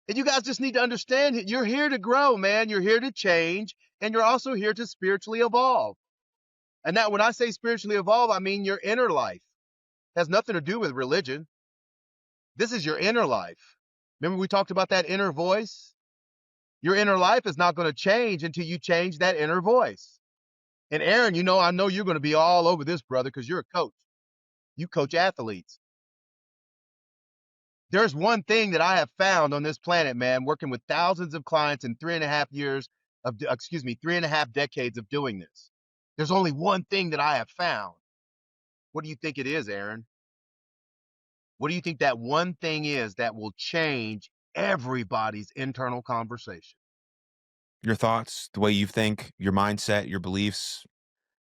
And you guys just need to understand, you're here to grow, man. You're here to change, and you're also here to spiritually evolve. And now when I say spiritually evolve, I mean your inner life. It has nothing to do with religion. This is your inner life. Remember we talked about that inner voice? Your inner life is not going to change until you change that inner voice. And Aaron, I know you're going to be all over this, brother, because you're a coach. You coach athletes. There's one thing that I have found on this planet, man, working with thousands of clients in 3.5 decades of doing this. There's only one thing that I have found. What do you think it is, Aaron? What do you think that one thing is that will change everybody's internal conversation? Your thoughts, the way you think, your mindset, your beliefs,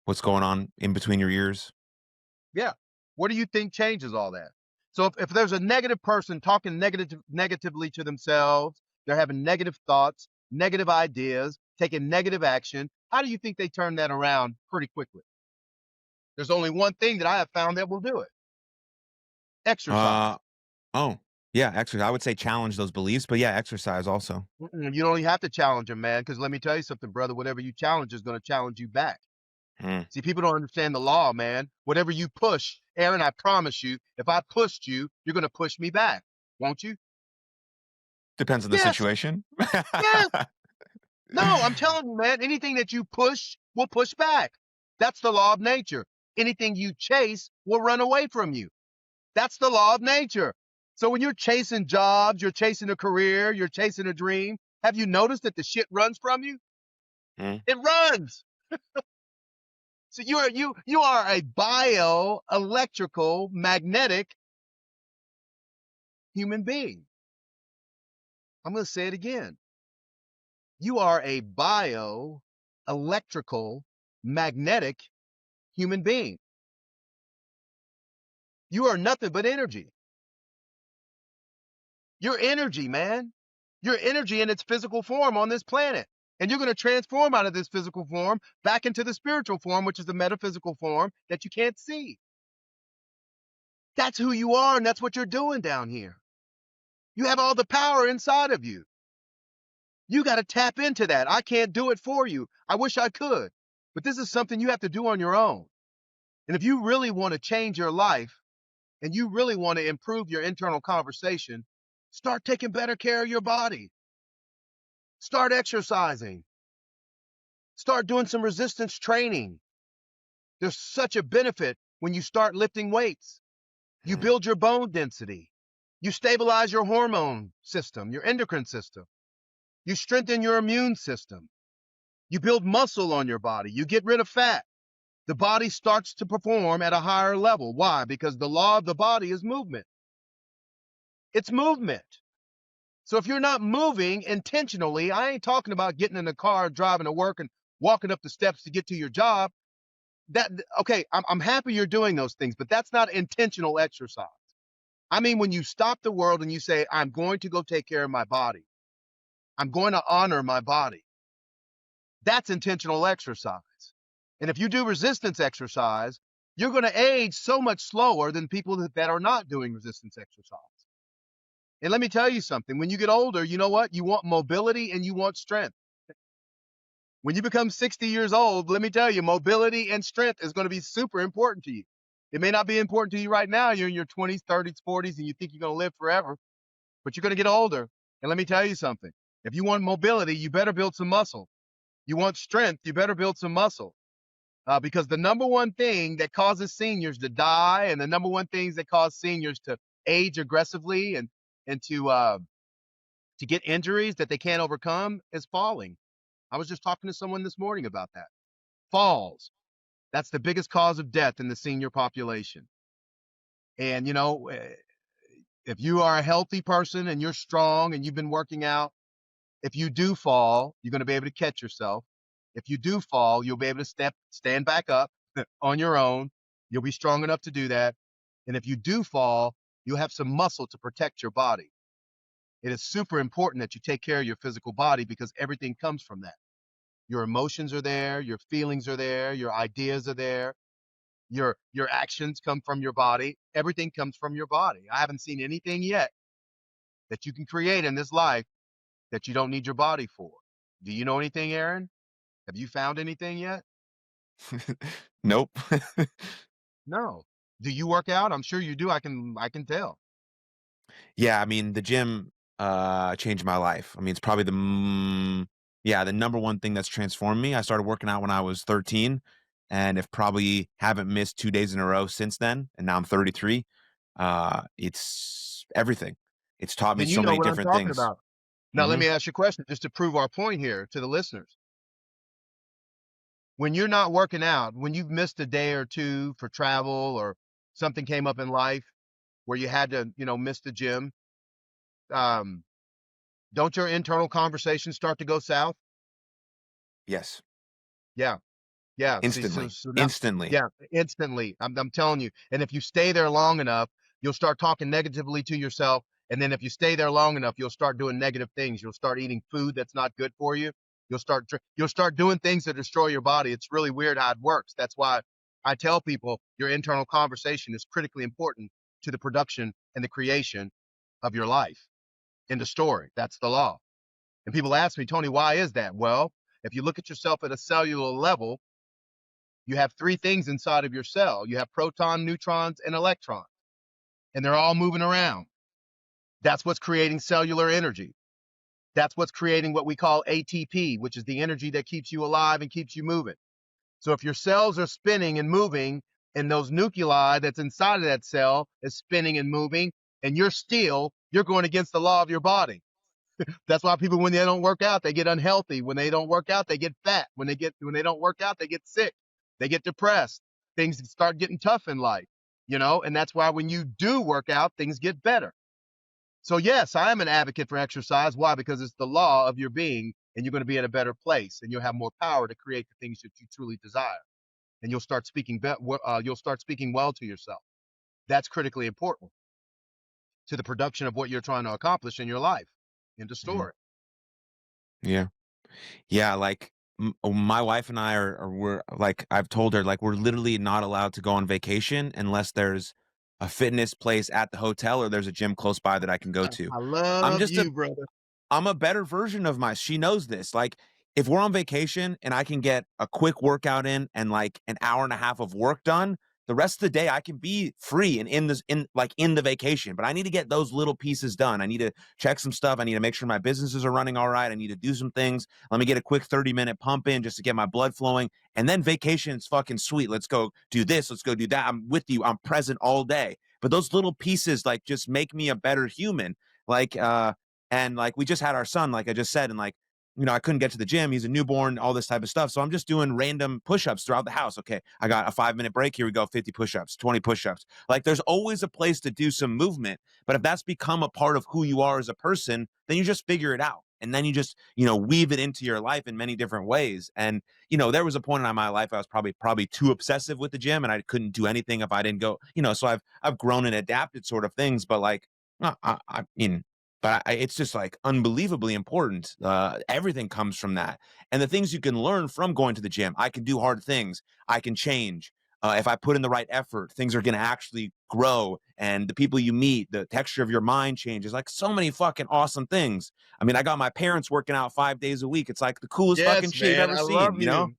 what's going on in between your ears. Yeah. What do you think changes all that? So if there's a negative person talking negatively to themselves, they're having negative thoughts, negative ideas, taking negative action, how do you think they turn that around pretty quickly? There's only one thing that I have found that will do it: exercise. Uh, oh, yeah, exercise. I would say challenge those beliefs, but yeah, exercise also. You don't even have to challenge them, man, because let me tell you something, brother. Whatever you challenge is going to challenge you back. Hmm. See, people don't understand the law, man. Whatever you push, Aaron, I promise you, if I pushed you, you're going to push me back, won't you? Depends on the Yes, situation. yes. No, I'm telling you, man, anything that you push will push back. That's the law of nature. Anything you chase will run away from you. That's the law of nature. So when you're chasing jobs, you're chasing a career, you're chasing a dream, have you noticed that the shit runs from you? Hmm. It runs. So you are a bioelectrical magnetic human being. I'm going to say it again. You are a bioelectrical magnetic human being. You are nothing but energy. You're energy, man. You're energy in its physical form on this planet. And you're going to transform out of this physical form back into the spiritual form, which is the metaphysical form that you can't see. That's who you are, and that's what you're doing down here. You have all the power inside of you. You got to tap into that. I can't do it for you. I wish I could, but this is something you have to do on your own. And if you really want to change your life and you really want to improve your internal conversation, start taking better care of your body. Start exercising. Start doing some resistance training. There's such a benefit when you start lifting weights. You Mm. build your bone density. You stabilize your hormone system, your endocrine system. You strengthen your immune system. You build muscle on your body. You get rid of fat. The body starts to perform at a higher level. Why? Because the law of the body is movement. It's movement. So if you're not moving intentionally, I ain't talking about getting in the car, driving to work, and walking up the steps to get to your job. That okay, I'm happy you're doing those things, but that's not intentional exercise. I mean, when you stop the world and you say, I'm going to go take care of my body, I'm going to honor my body, that's intentional exercise. And if you do resistance exercise, you're going to age so much slower than people that are not doing resistance exercise. And let me tell you something, when you get older, you know what? You want mobility and you want strength. When you become 60 years old, let me tell you, mobility and strength is going to be super important to you. It may not be important to you right now. You're in your 20s, 30s, 40s, and you think you're going to live forever, but you're going to get older. And let me tell you something. If you want mobility, you better build some muscle. You want strength, you better build some muscle. Because the number one thing that causes seniors to die, and the number one things that cause seniors to age aggressively and to get injuries that they can't overcome is falling. I was just talking to someone this morning about that. Falls. That's the biggest cause of death in the senior population. And if you are a healthy person and you're strong and you've been working out, if you do fall, you're going to be able to catch yourself. If you do fall, you'll be able to stand back up on your own. You'll be strong enough to do that. And if you do fall, you'll have some muscle to protect your body. It is super important that you take care of your physical body because everything comes from that. Your emotions are there, your feelings are there, your ideas are there, your actions come from your body. Everything comes from your body. I haven't seen anything yet that you can create in this life that you don't need your body for. Do you know anything, Aaron? Have you found anything yet? Nope. No. Do you work out? I'm sure you do. I can tell. Yeah, I mean, the gym, changed my life. I mean, it's probably yeah, the number one thing that's transformed me. I started working out when I was 13, and if probably haven't missed 2 days in a row since then, and now I'm 33. It's everything. It's taught me Then you so know many what I'm different talking things. about. Now let Mhm. me ask you a question just to prove our point here to the listeners. When you're not working out, when you've missed a day or two for travel or something came up in life where you had to, miss the gym, um, don't your internal conversations start to go south? Yes. Yeah. Yeah, see, so Instantly. so now Instantly. yeah, instantly, I'm telling you, and if you stay there long enough, you'll start talking negatively to yourself, and then if you stay there long enough, you'll start doing negative things. You'll start eating food that's not good for you. You'll start doing things that destroy your body. It's really weird how it works. That's why I tell people your internal conversation is critically important to the production and the creation of your life. In the story. That's the law. And people ask me, Tony, why is that? Well, if you look at yourself at a cellular level, you have three things inside of your cell. You have proton, neutrons, and electrons, and they're all moving around. That's what's creating cellular energy. That's what's creating what we call ATP, which is the energy that keeps you alive and keeps you moving. So if your cells are spinning and moving, and those nuclei that's inside of that cell is spinning and moving, and you're still, you're going against the law of your body. That's why people, when they don't work out, they get unhealthy. When they don't work out, they get fat. When they don't work out, they get sick. They get depressed. Things start getting tough in life, and that's why when you do work out, things get better. So yes, I am an advocate for exercise. Why? Because it's the law of your being, and you're going to be in a better place, and you'll have more power to create the things that you truly desire, and you'll start speaking well to yourself. That's critically important to the production of what you're trying to accomplish in your life. End of Mhm. story. Yeah. Yeah, like, my wife and I we're like, I've told her, like, we're literally not allowed to go on vacation unless there's a fitness place at the hotel, or there's a gym close by that I can go to. I I'm love just a you, brother. I'm a better version of my she knows this. Like, if we're on vacation and I can get a quick workout in and like an hour and a half of work done, the rest of the day I can be free and in the vacation. But I need to get those little pieces done. I need to check some stuff. I need to make sure my businesses are running all right. I need to do some things. Let me get a quick 30-minute pump in just to get my blood flowing. And then vacation's fucking sweet. Let's go do this. Let's go do that. I'm with you. I'm present all day. But those little pieces like just make me a better human. Like and like we just had our son, like I just said, and like, I couldn't get to the gym. He's a newborn, all this type of stuff. So I'm just doing random push-ups throughout the house. Okay, I got a 5-minute break. Here we go, 50 push-ups, 20 push-ups. Like there's always a place to do some movement. But if that's become a part of who you are as a person, then you just figure it out. And then you just, weave it into your life in many different ways. And, there was a point in my life I was probably too obsessive with the gym and I couldn't do anything if I didn't go, so I've grown and adapted sort of things. But like, I mean, but it's just like unbelievably important. Everything comes from that. And the things you can learn from going to the gym, I can do hard things. I can change. If I put in the right effort, things are going to actually grow. And the people you meet, the texture of your mind changes. Like so many fucking awesome things. I mean, I got my parents working out 5 days a week. It's like the coolest fucking Yes, shit you've man. ever I seen, love you.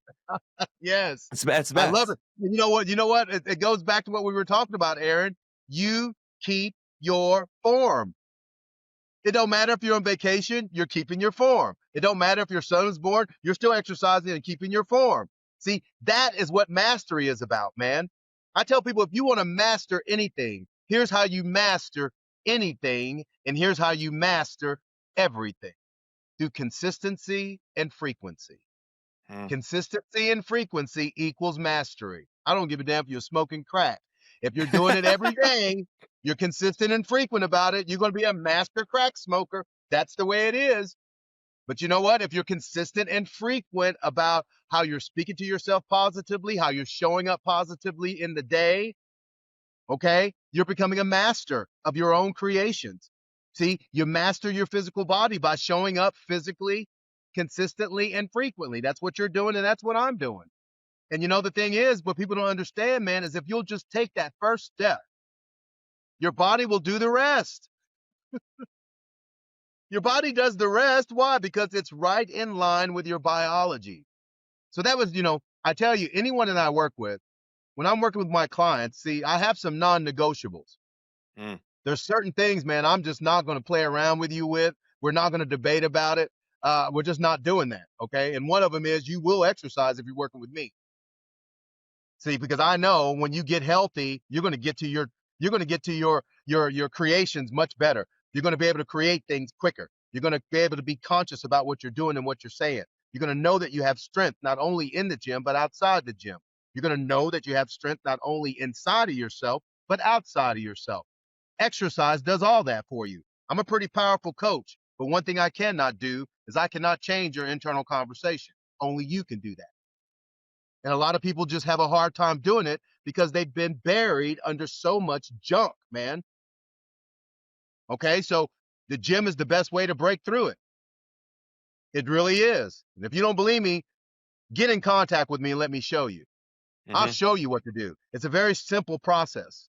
Yes. It's I love best. it. And you know what? You know what? It goes back to what we were talking about, Aaron. You keep your form. It don't matter if you're on vacation, you're keeping your form. It don't matter if your son is born, you're still exercising and keeping your form. See, that is what mastery is about, man. I tell people if you want to master anything, here's how you master anything, and here's how you master everything through consistency and frequency. Mm. Consistency and frequency equals mastery. I don't give a damn if you're smoking crack. If you're doing it every day, you're consistent and frequent about it, you're going to be a master crack smoker. That's the way it is. But you know what? If you're consistent and frequent about how you're speaking to yourself positively, how you're showing up positively in the day, okay, you're becoming a master of your own creations. See, you master your physical body by showing up physically, consistently, and frequently. That's what you're doing, and that's what I'm doing. And the thing is, what people don't understand, man, is if you'll just take that first step, your body will do the rest. Your body does the rest. Why? Because it's right in line with your biology. So that was, I tell you, anyone that I work with, when I'm working with my clients, see, I have some non-negotiables. Mm. There's certain things, man, I'm just not going to play around with you with. We're not going to debate about it. We're just not doing that. Okay. And one of them is you will exercise if you're working with me. See, because I know when you get healthy, you're going to get to your creations much better. You're going to be able to create things quicker. You're going to be able to be conscious about what you're doing and what you're saying. You're going to know that you have strength not only in the gym but outside the gym. You're going to know that you have strength not only inside of yourself but outside of yourself. Exercise does all that for you. I'm a pretty powerful coach, but one thing I cannot do is I cannot change your internal conversation. Only you can do that. And a lot of people just have a hard time doing it because they've been buried under so much junk, man. Okay, so the gym is the best way to break through it. It really is. And if you don't believe me, get in contact with me and let me show you. I'll Hmm. show you what to do. It's a very simple process.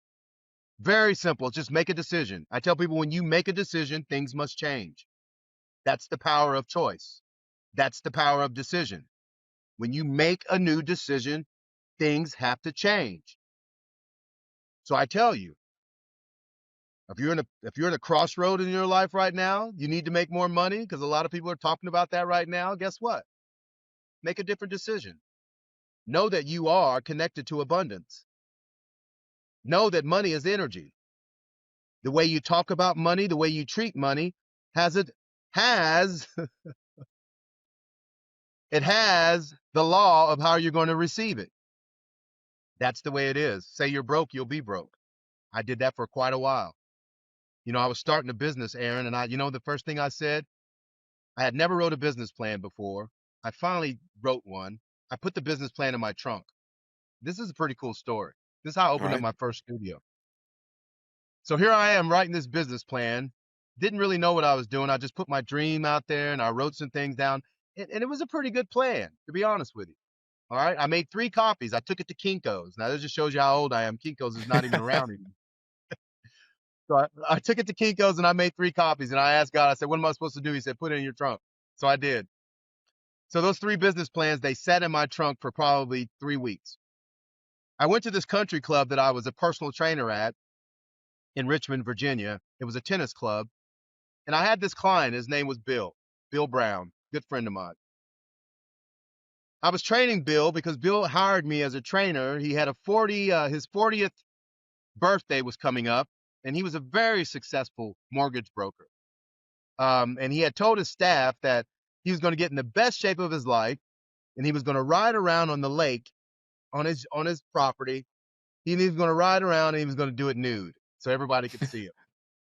Very simple. Just make a decision. I tell people when you make a decision, things must change. That's the power of choice. That's the power of decision. When you make a new decision, things have to change. So I tell you, if you're in a crossroad in your life right now, you need to make more money because a lot of people are talking about that right now. Guess what? Make a different decision. Know that you are connected to abundance. Know that money is energy. The way you talk about money, the way you treat money, has it has it has the law of how you're going to receive it. That's the way it is. Say you're broke, you'll be broke. I did that for quite a while. I was starting a business, Aaron, and the first thing I said, I had never wrote a business plan before. I finally wrote one. I put the business plan in my trunk. This is a pretty cool story. This is how I All opened up right. my first studio. So here I am writing this business plan. Didn't really know what I was doing. I just put my dream out there and I wrote some things down. And it was a pretty good plan, to be honest with you. All right. I made 3 copies. I took it to Kinko's. Now, this just shows you how old I am. Kinko's is not even around anymore. So I took it to Kinko's and I made 3 copies. And I asked God, I said, what am I supposed to do? He said, put it in your trunk. So I did. So those 3 business plans, they sat in my trunk for probably 3 weeks. I went to this country club that I was a personal trainer at in Richmond, Virginia. It was a tennis club. And I had this client. His name was Bill Brown, good friend of mine. I was training Bill because Bill hired me as a trainer. He had his 40th birthday was coming up, and he was a very successful mortgage broker. And he had told his staff that he was going to get in the best shape of his life, and he was going to ride around on the lake on his property. He was going to ride around, and he was going to do it nude, so everybody could see him.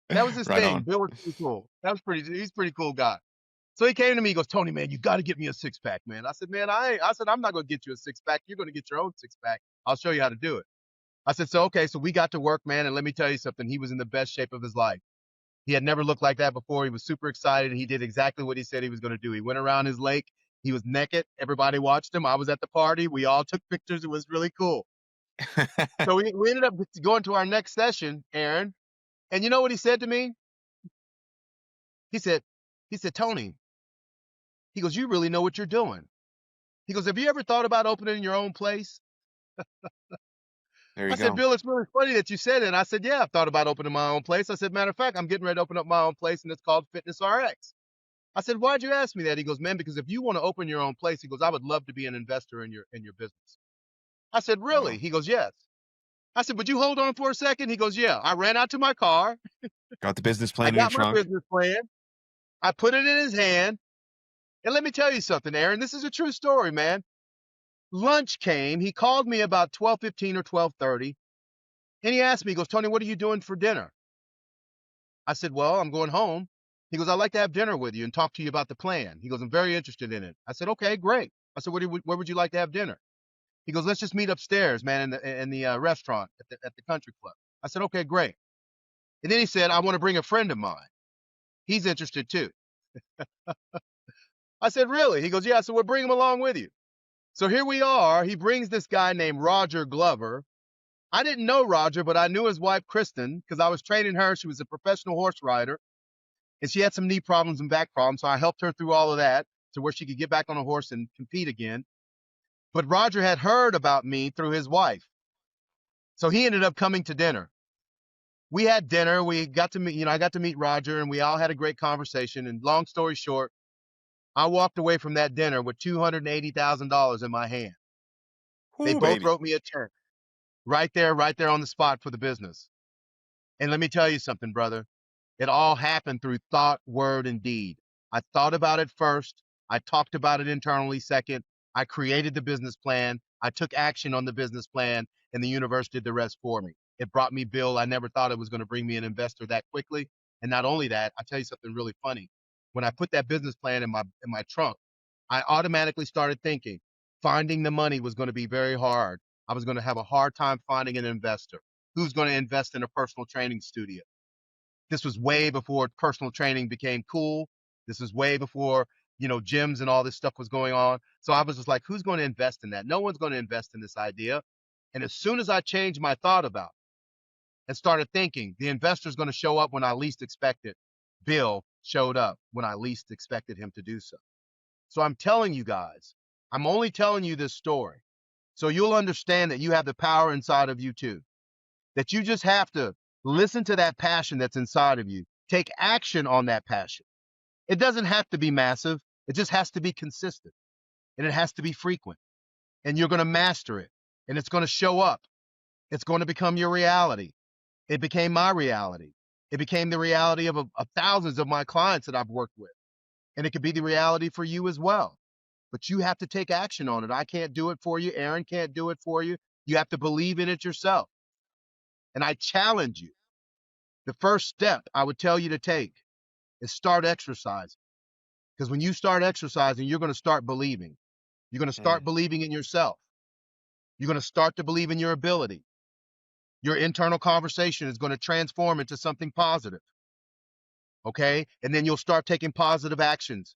That was his Right thing. on. Bill was pretty cool. He's a pretty cool guy. So he came to me. He goes, Tony, man, you got to get me a 6-pack, man. I said, man, I said, I'm not going to get you a 6-pack. You're going to get your own 6-pack. I'll show you how to do it. I said, so, okay. So we got to work, man. And let me tell you something. He was in the best shape of his life. He had never looked like that before. He was super excited. He did exactly what he said he was going to do. He went around his lake. He was naked. Everybody watched him. I was at the party. We all took pictures. It was really cool. So we ended up going to our next session, Aaron. And you know what he said to me? He said, Tony, he goes, you really know what you're doing. He goes, have you ever thought about opening your own place? There I you said, go. Bill, it's really funny that you said it. And I said, yeah, I've thought about opening my own place. I said, matter of fact, I'm getting ready to open up my own place, and it's called Fitness RX. I said, why'd you ask me that? He goes, man, because if you want to open your own place, he goes, I would love to be an investor in your business. I said, really? Wow. He goes, yes. I said, would you hold on for a second? He goes, yeah. I ran out to my car. Got the business I plan in your got my trunk. business plan. I put it in his hand. And let me tell you something, Aaron. This is a true story, man. Lunch came. He called me about 12:15 or 12:30. And he asked me, he goes, Tony, what are you doing for dinner? I said, well, I'm going home. He goes, I'd like to have dinner with you and talk to you about the plan. He goes, I'm very interested in it. I said, okay, great. I said, where would you like to have dinner? He goes, let's just meet upstairs, man, in the restaurant at the country club. I said, okay, great. And then he said, I want to bring a friend of mine. He's interested too. I said, really? He goes, yeah. So we'll bring him along with you. So here we are. He brings this guy named Roger Glover. I didn't know Roger, but I knew his wife, Kristen, because I was training her. She was a professional horse rider, and she had some knee problems and back problems. So I helped her through all of that to where she could get back on a horse and compete again. But Roger had heard about me through his wife. So he ended up coming to dinner. We had dinner. We got to meet, I got to meet Roger, and we all had a great conversation. And long story short, I walked away from that dinner with $280,000 in my hand. They Whoo, both baby. wrote me a check right there on the spot for the business. And let me tell you something, brother. It all happened through thought, word, and deed. I thought about it first. I talked about it internally second. I created the business plan. I took action on the business plan, and the universe did the rest for me. It brought me Bill. I never thought it was going to bring me an investor that quickly. And not only that, I'll tell you something really funny. When I put that business plan in my trunk, I automatically started thinking finding the money was going to be very hard. I was going to have a hard time finding an investor who's going to invest in a personal training studio. This was way before personal training became cool. This was way before, gyms and all this stuff was going on. So I was just like, who's going to invest in that? No one's going to invest in this idea. And as soon as I changed my thought about it and started thinking, the investor's going to show up when I least expect it, Bill showed up when I least expected him to do so. So I'm telling you guys, I'm only telling you this story so you'll understand that you have the power inside of you too, that you just have to listen to that passion that's inside of you. Take action on that passion. It doesn't have to be massive. It just has to be consistent, and it has to be frequent, and you're going to master it, and it's going to show up. It's going to become your reality. It became my reality. It became the reality of thousands of my clients that I've worked with, and it could be the reality for you as well. But you have to take action on it. I can't do it for you. Aaron can't do it for you. You have to believe in it yourself. And I challenge you. The first step I would tell you to take is start exercising. Because when you start exercising, you're going to start believing. You're going to start Mm. believing in yourself. You're going to start to believe in your ability. Your internal conversation is going to transform into something positive. Okay? And then you'll start taking positive actions.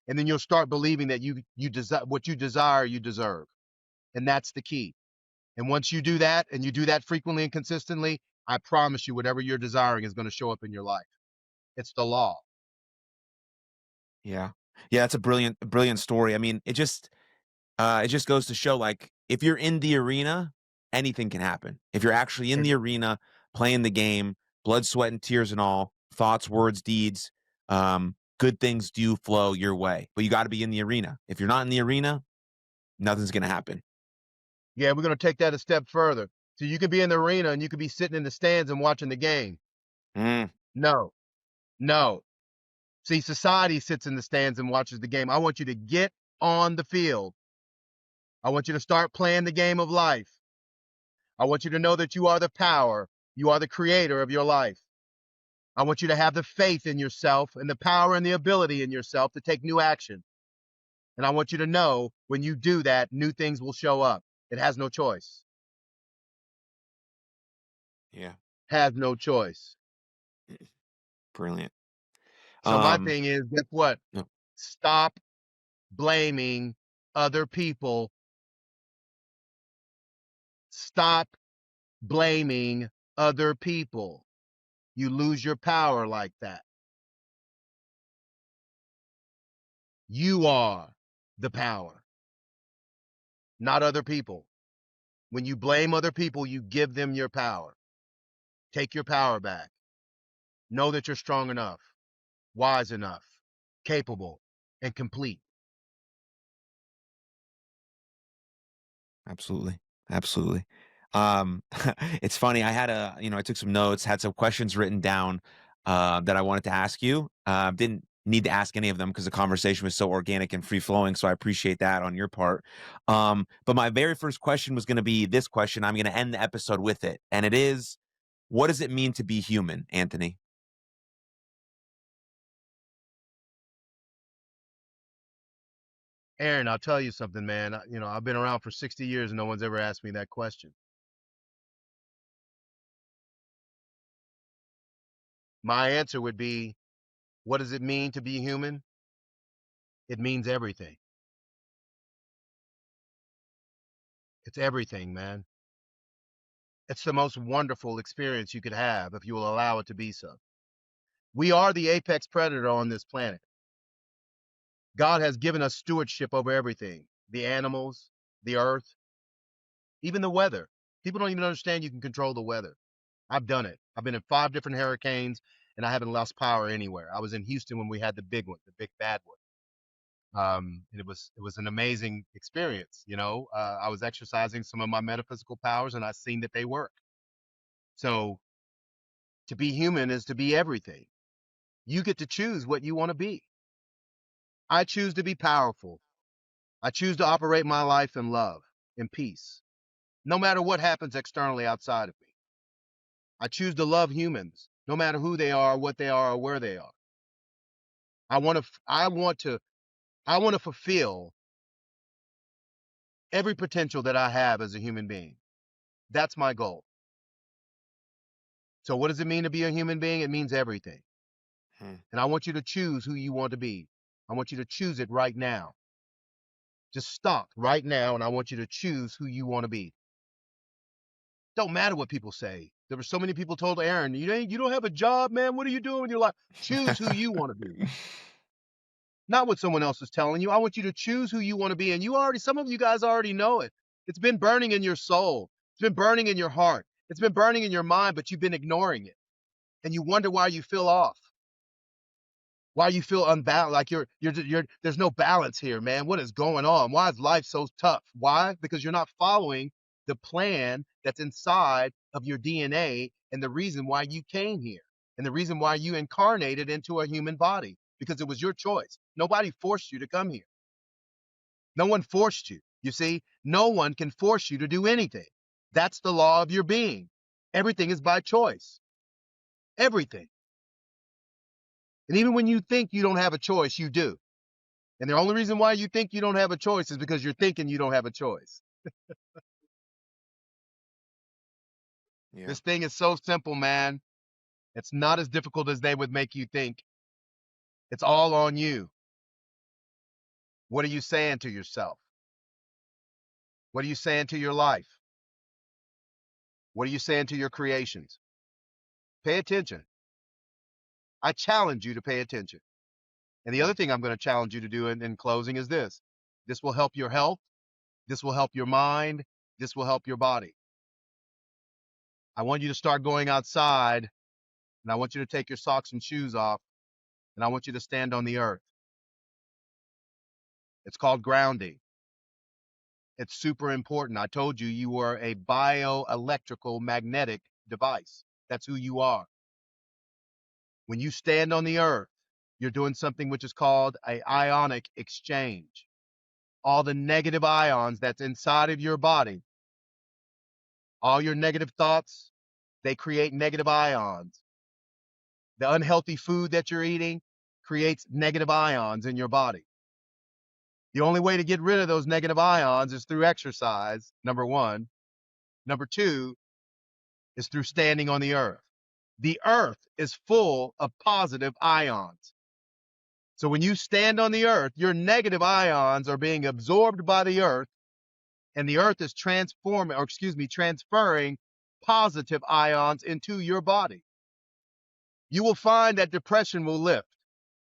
And then you'll start believing that you desire what you desire, you deserve. And that's the key. And once you do that, and you do that frequently and consistently, I promise you, whatever you're desiring is going to show up in your life. It's the law. Yeah. Yeah, it's a brilliant story. I mean, it just goes to show, like, if you're in the arena, anything can happen. If you're actually in the arena playing the game, blood, sweat, and tears and all, thoughts, words, deeds, good things do flow your way. But you got to be in the arena. If you're not in the arena, nothing's going to happen. Yeah, we're going to take that a step further. So you could be in the arena and you could be sitting in the stands and watching the game. Mm, No, no. See, society sits in the stands and watches the game. I want you to get on the field. I want you to start playing the game of life. I want you to know that you are the power. You are the creator of your life. I want you to have the faith in yourself and the power and the ability in yourself to take new action. And I want you to know when you do that, new things will show up. It has no choice. yeah. Has no choice. Brilliant. So my Um, thing is, guess what? no, Stop blaming other people. Stop blaming other people. You lose your power like that. You are the power, not other people. When you blame other people, you give them your power. Take your power back. Know that you're strong enough, wise enough, capable, and complete. absolutely. Absolutely. Um, it's funny. I took some notes, had some questions written down that I wanted to ask you. Didn't need to ask any of them because the conversation was so organic and free flowing. So I appreciate that on your part. But my very first question was going to be this question. I'm going to end the episode with it. And it is, what does it mean to be human, Anthony? Aaron, I'll tell you something, man. I've been around for 60 years and no one's ever asked me that question. My answer would be, what does it mean to be human? It means everything. It's everything, man. It's the most wonderful experience you could have if you will allow it to be so. We are the apex predator on this planet. God has given us stewardship over everything, the animals, the earth, even the weather. People don't even understand you can control the weather. I've done it. I've been in 5 different hurricanes and I haven't lost power anywhere. I was in Houston when we had the big one, the big bad one. And it was an amazing experience. I was exercising some of my metaphysical powers and I seen that they work. So to be human is to be everything. You get to choose what you want to be. I choose to be powerful. I choose to operate my life in love, in peace, no matter what happens externally outside of me. I choose to love humans, no matter who they are, what they are, or where they are. I want to fulfill every potential that I have as a human being. That's my goal. So what does it mean to be a human being? It means everything. Hmm. And I want you to choose who you want to be. I want you to choose it right now. Just stop right now and I want you to choose who you want to be. Don't matter what people say. There were so many people told Aaron, you don't have a job, man. What are you doing with your life? Choose who you want to be. Not what someone else is telling you. I want you to choose who you want to be. And some of you guys already know it. It's been burning in your soul. It's been burning in your heart. It's been burning in your mind, but you've been ignoring it. And you wonder why you feel off, why you feel unbalanced, like there's no balance here, man. What is going on? Why is life so tough? Why? Because you're not following the plan that's inside of your DNA and the reason why you came here and the reason why you incarnated into a human body because it was your choice. Nobody forced you to come here. No one forced you. You see, no one can force you to do anything. That's the law of your being. Everything is by choice. Everything. And even when you think you don't have a choice, you do. And the only reason why you think you don't have a choice is because you're thinking you don't have a choice. Yeah. This thing is so simple, man. It's not as difficult as they would make you think. It's all on you. What are you saying to yourself? What are you saying to your life? What are you saying to your creations? Pay attention. I challenge you to pay attention. And the Mm. other thing I'm going to challenge you to do in closing is this. This will help your health. This will help your mind. This will help your body. I want you to start going outside, and I want you to take your socks and shoes off, and I want you to stand on the earth. It's called grounding. It's super important. I told you you were a bioelectrical magnetic device. That's who you are. When you stand on the earth, you're doing something which is called a ionic exchange. All the negative ions that's inside of your body, all your negative thoughts, they create negative ions. The unhealthy food that you're eating creates negative ions in your body. The only way to get rid of those negative ions is through exercise, number one. Number two is through standing on the earth. The earth is full of positive ions. So when you stand on the earth, your negative ions are being absorbed by the earth, and the earth is transferring positive ions into your body. You will find that depression will lift,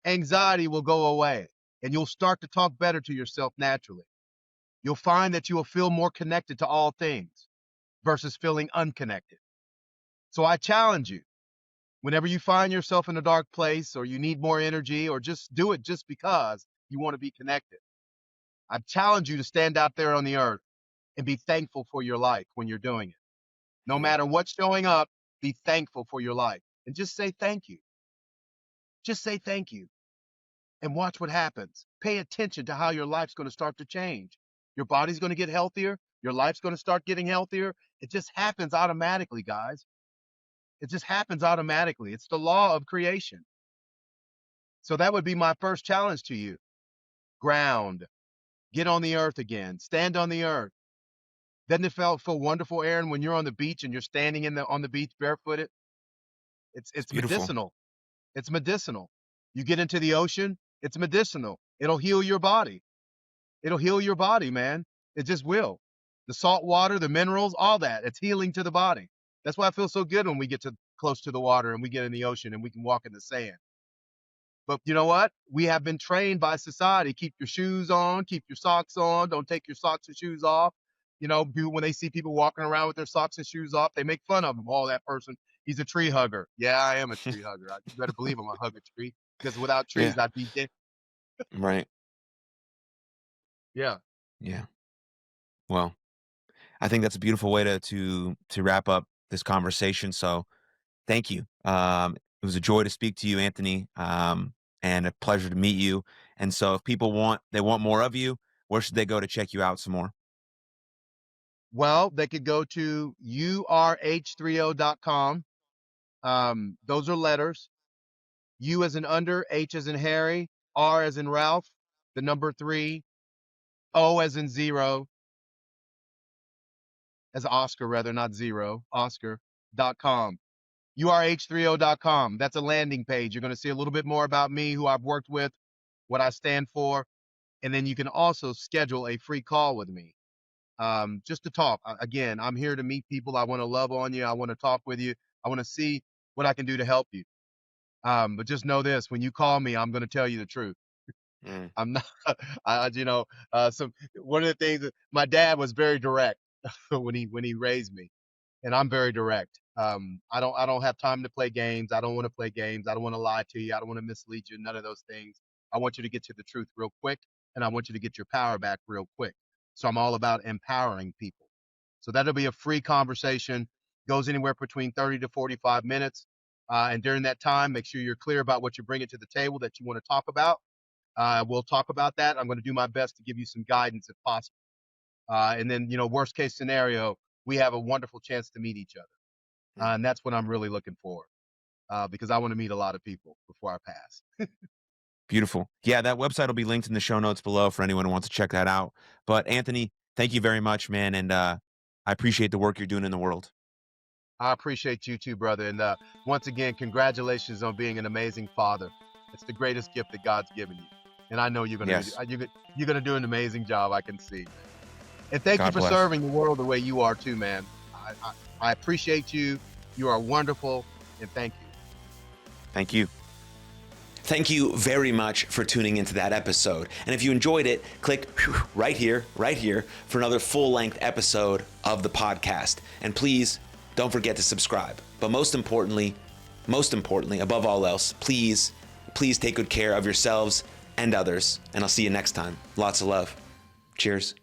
anxiety will go away, and you'll start to talk better to yourself naturally. You'll find that you will feel more connected to all things versus feeling unconnected. So I challenge you, whenever you find yourself in a dark place or you need more energy or just do it just because you want to be connected, I challenge you to stand out there on the earth and be thankful for your life when you're doing it. No Mm. matter what's showing up, be thankful for your life and just say thank you. Just say thank you and watch what happens. Pay attention to how your life's going to start to change. Your body's going to get healthier. Your life's going to start getting healthier. It just happens automatically, guys. It just happens automatically. It's the law of creation. So that would be my first challenge to you. Ground. Get on the earth again. Stand on the earth. Doesn't it feel wonderful, Aaron, when you're on the beach and you're standing on the beach barefooted? It's It's it's beautiful. medicinal. It's medicinal. You get into the ocean, it's medicinal. It'll heal your body. It'll heal your body, man. It just will. The salt water, the minerals, all that. It's healing to the body. That's why I feel so good when we get to close to the water and we get in the ocean and we can walk in the sand. But you know what? We have been trained by society. Keep your shoes on, keep your socks on, don't take your socks and shoes off. When they see people walking around with their socks and shoes off, they make fun of them. Oh, that person, he's a tree hugger. Yeah, I am a tree hugger. You better believe I'm a hug a tree because without Yeah. trees, I'd be dead. Right. Yeah. Yeah. Well, I think that's a beautiful way to wrap up this conversation. So thank you. It was a joy to speak to you, Anthony, and a pleasure to meet you. And so if people want more of you, where should they go to check you out some more? Well, they could go to urh30.com. Those are letters. U as in under, H as in Harry, R as in Ralph, the number three, O as in zero, as Oscar rather, not zero, Oscar.com. URH30.com. That's a landing page. You're going to see a little bit more about me, who I've worked with, what I stand for, and then you can also schedule a free call with me, just to talk. Again, I'm here to meet people. I want to love on you. I want to talk with you. I want to see what I can do to help you. But just know this: when you call me, I'm going to tell you the truth. Mm. I'm not, one of the things that my dad was very direct when he raised me, and I'm very direct. I don't have time to play games. I don't want to play games. I don't want to lie to you. I don't want to mislead you. None of those things. I want you to get to the truth real quick, and I want you to get your power back real quick. So I'm all about empowering people. So that'll be a free conversation. Goes anywhere between 30 to 45 minutes. And during that time, make sure you're clear about what you're bringing to the table that you want to talk about. We'll talk about that. I'm going to do my best to give you some guidance if possible. And then, worst case scenario, we have a wonderful chance to meet each other. Mm. And that's what I'm really looking for, because I want to meet a lot of people before I pass. Beautiful. Yeah, that website will be linked in the show notes below for anyone who wants to check that out. But Anthony, thank you very much, man, and I appreciate the work you're doing in the world. I appreciate you too, brother. And once again, congratulations on being an amazing father. It's the greatest gift that God's given you. And I know Yes. you're gonna do an amazing job. I can see, man. And thank you God for bless. serving the world the way you are too, man. I appreciate you. You are wonderful. And thank you. Thank you. Thank you very much for tuning into that episode. And if you enjoyed it, click right here for another full-length episode of the podcast. And please don't forget to subscribe. But most importantly, above all else, please take good care of yourselves and others. And I'll see you next time. Lots of love. Cheers.